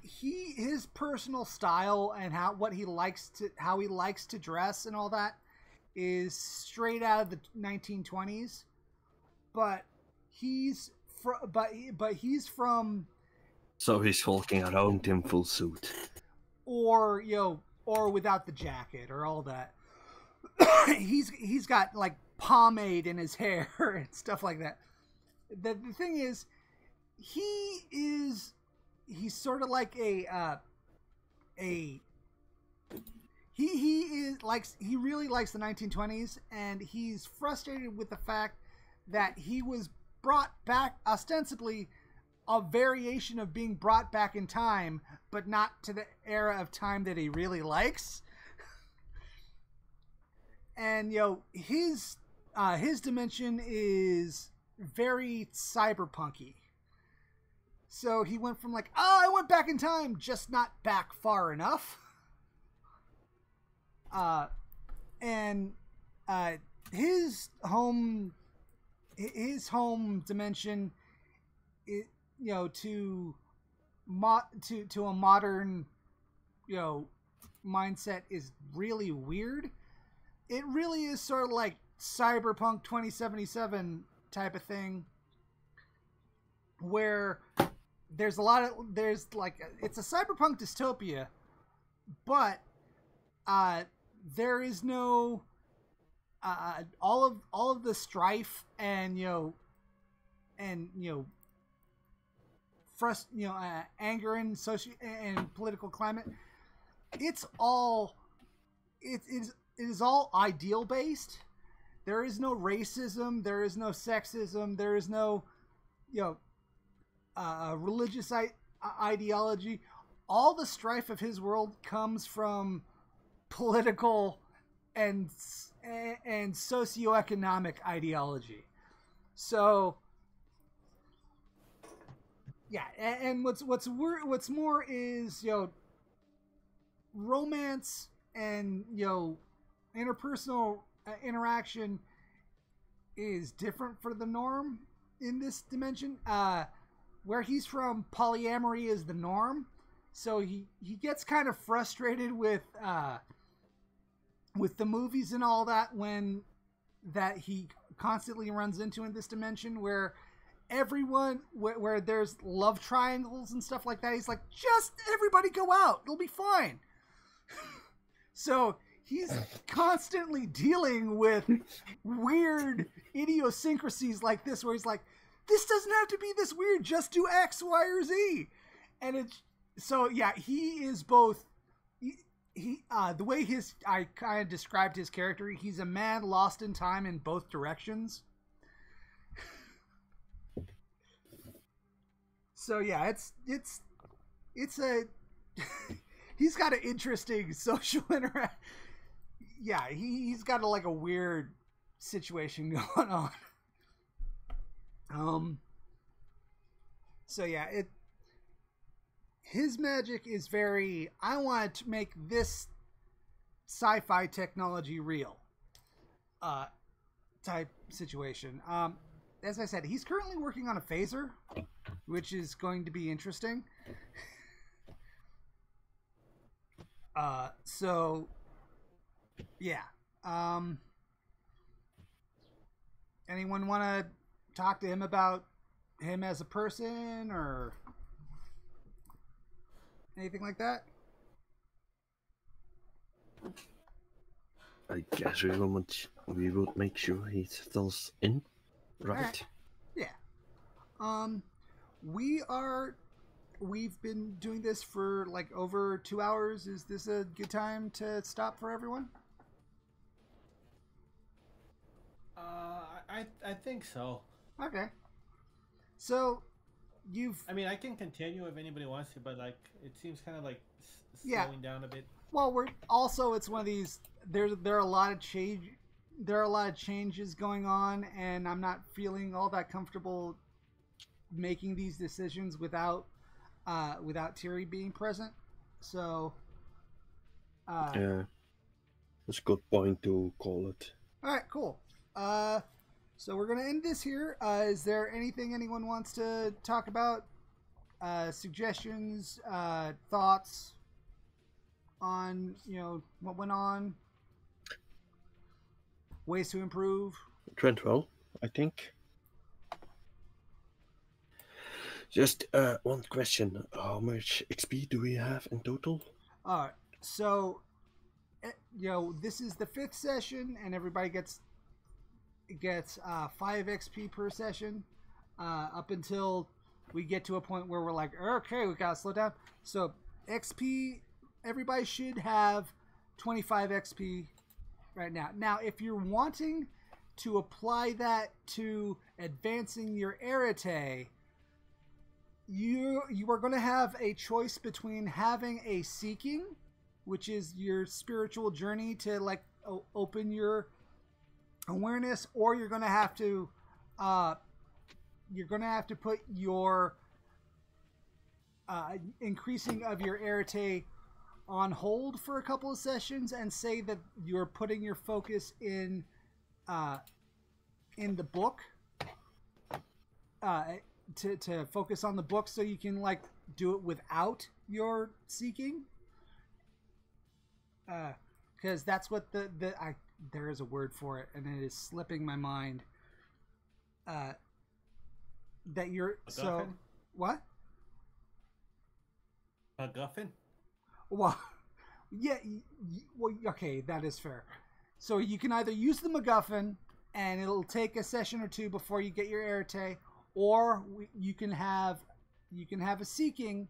his personal style and how he likes to dress and all that is straight out of the 1920s, but he's from. So he's walking around in full suit, or without the jacket or all that. he's got like pomade in his hair and stuff like that. The thing is, he's sort of like he really likes the 1920s, and he's frustrated with the fact that he was brought back, ostensibly a variation of being brought back in time, but not to the era of time that he really likes. And his dimension is very cyberpunky. So he went from like, I went back in time, just not back far enough. And his home dimension, to a modern mindset is really weird. It really is sort of like Cyberpunk 2077 type of thing, where it's a cyberpunk dystopia, but there is no all of the strife and anger and and political climate. It is all ideal based. There is no racism. There is no sexism. There is no religious ideology. All the strife of his world comes from political and socioeconomic ideology. So yeah, and what's more is romance and interpersonal interaction is different for the norm in this dimension. Where he's from, polyamory is the norm, so he gets kind of frustrated with the movies and all that that he constantly runs into in this dimension, where where there's love triangles and stuff like that. He's like, just everybody go out, it'll be fine. So he's constantly dealing with weird idiosyncrasies like this, where he's like, this doesn't have to be this weird, just do X, Y, or Z. And he is both, the way I kind of described his character, he's a man lost in time in both directions. So yeah, it's a, he's got an interesting social interaction. Yeah, he's got a weird situation going on. So yeah, his magic is very, I want to make this sci-fi technology real, type situation. as I said, he's currently working on a phaser, which is going to be interesting. So yeah. Anyone want to talk to him about him as a person or anything like that? I guess we would make sure he settles in, right? Yeah. We've been doing this for like over 2 hours. Is this a good time to stop for everyone? I think so. Okay. So, I mean, I can continue if anybody wants to, but like, it seems kind of like slowing down a bit. Well, it's one of these. There are a lot of change. There are a lot of changes going on, and I'm not feeling all that comfortable making these decisions without Thierry being present. So, yeah, that's a good point to call it. All right, cool. So we're gonna end this here. Is there anything anyone wants to talk about? Suggestions, thoughts on what went on, ways to improve? It went well, I think. Just one question: how much XP do we have in total? All right. So, this is the 5th session, and everybody gets 5 XP per session, up until we get to a point where we're like, okay, we gotta slow down. So XP, everybody should have 25 XP right now. Now, if you're wanting to apply that to advancing your arete, you are going to have a choice between having a seeking, which is your spiritual journey to like open your awareness, or you're going to have to put your increasing of your arete on hold for a couple of sessions and say that you're putting your focus in the book, to focus on the book, so you can like do it without your seeking, because that's what there is a word for it, and it is slipping my mind. That you're MacGuffin? so what? MacGuffin? Well, yeah. Well, okay, that is fair. So you can either use the MacGuffin, and it'll take a session or two before you get your arete, or you can have a seeking,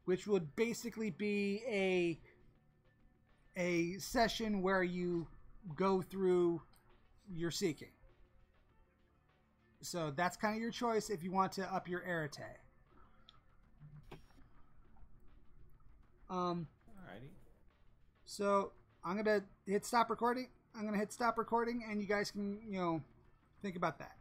which would basically be a session where you go through your seeking. So that's kind of your choice if you want to up your arete. Alrighty. So I'm gonna hit stop recording. And you guys can think about that.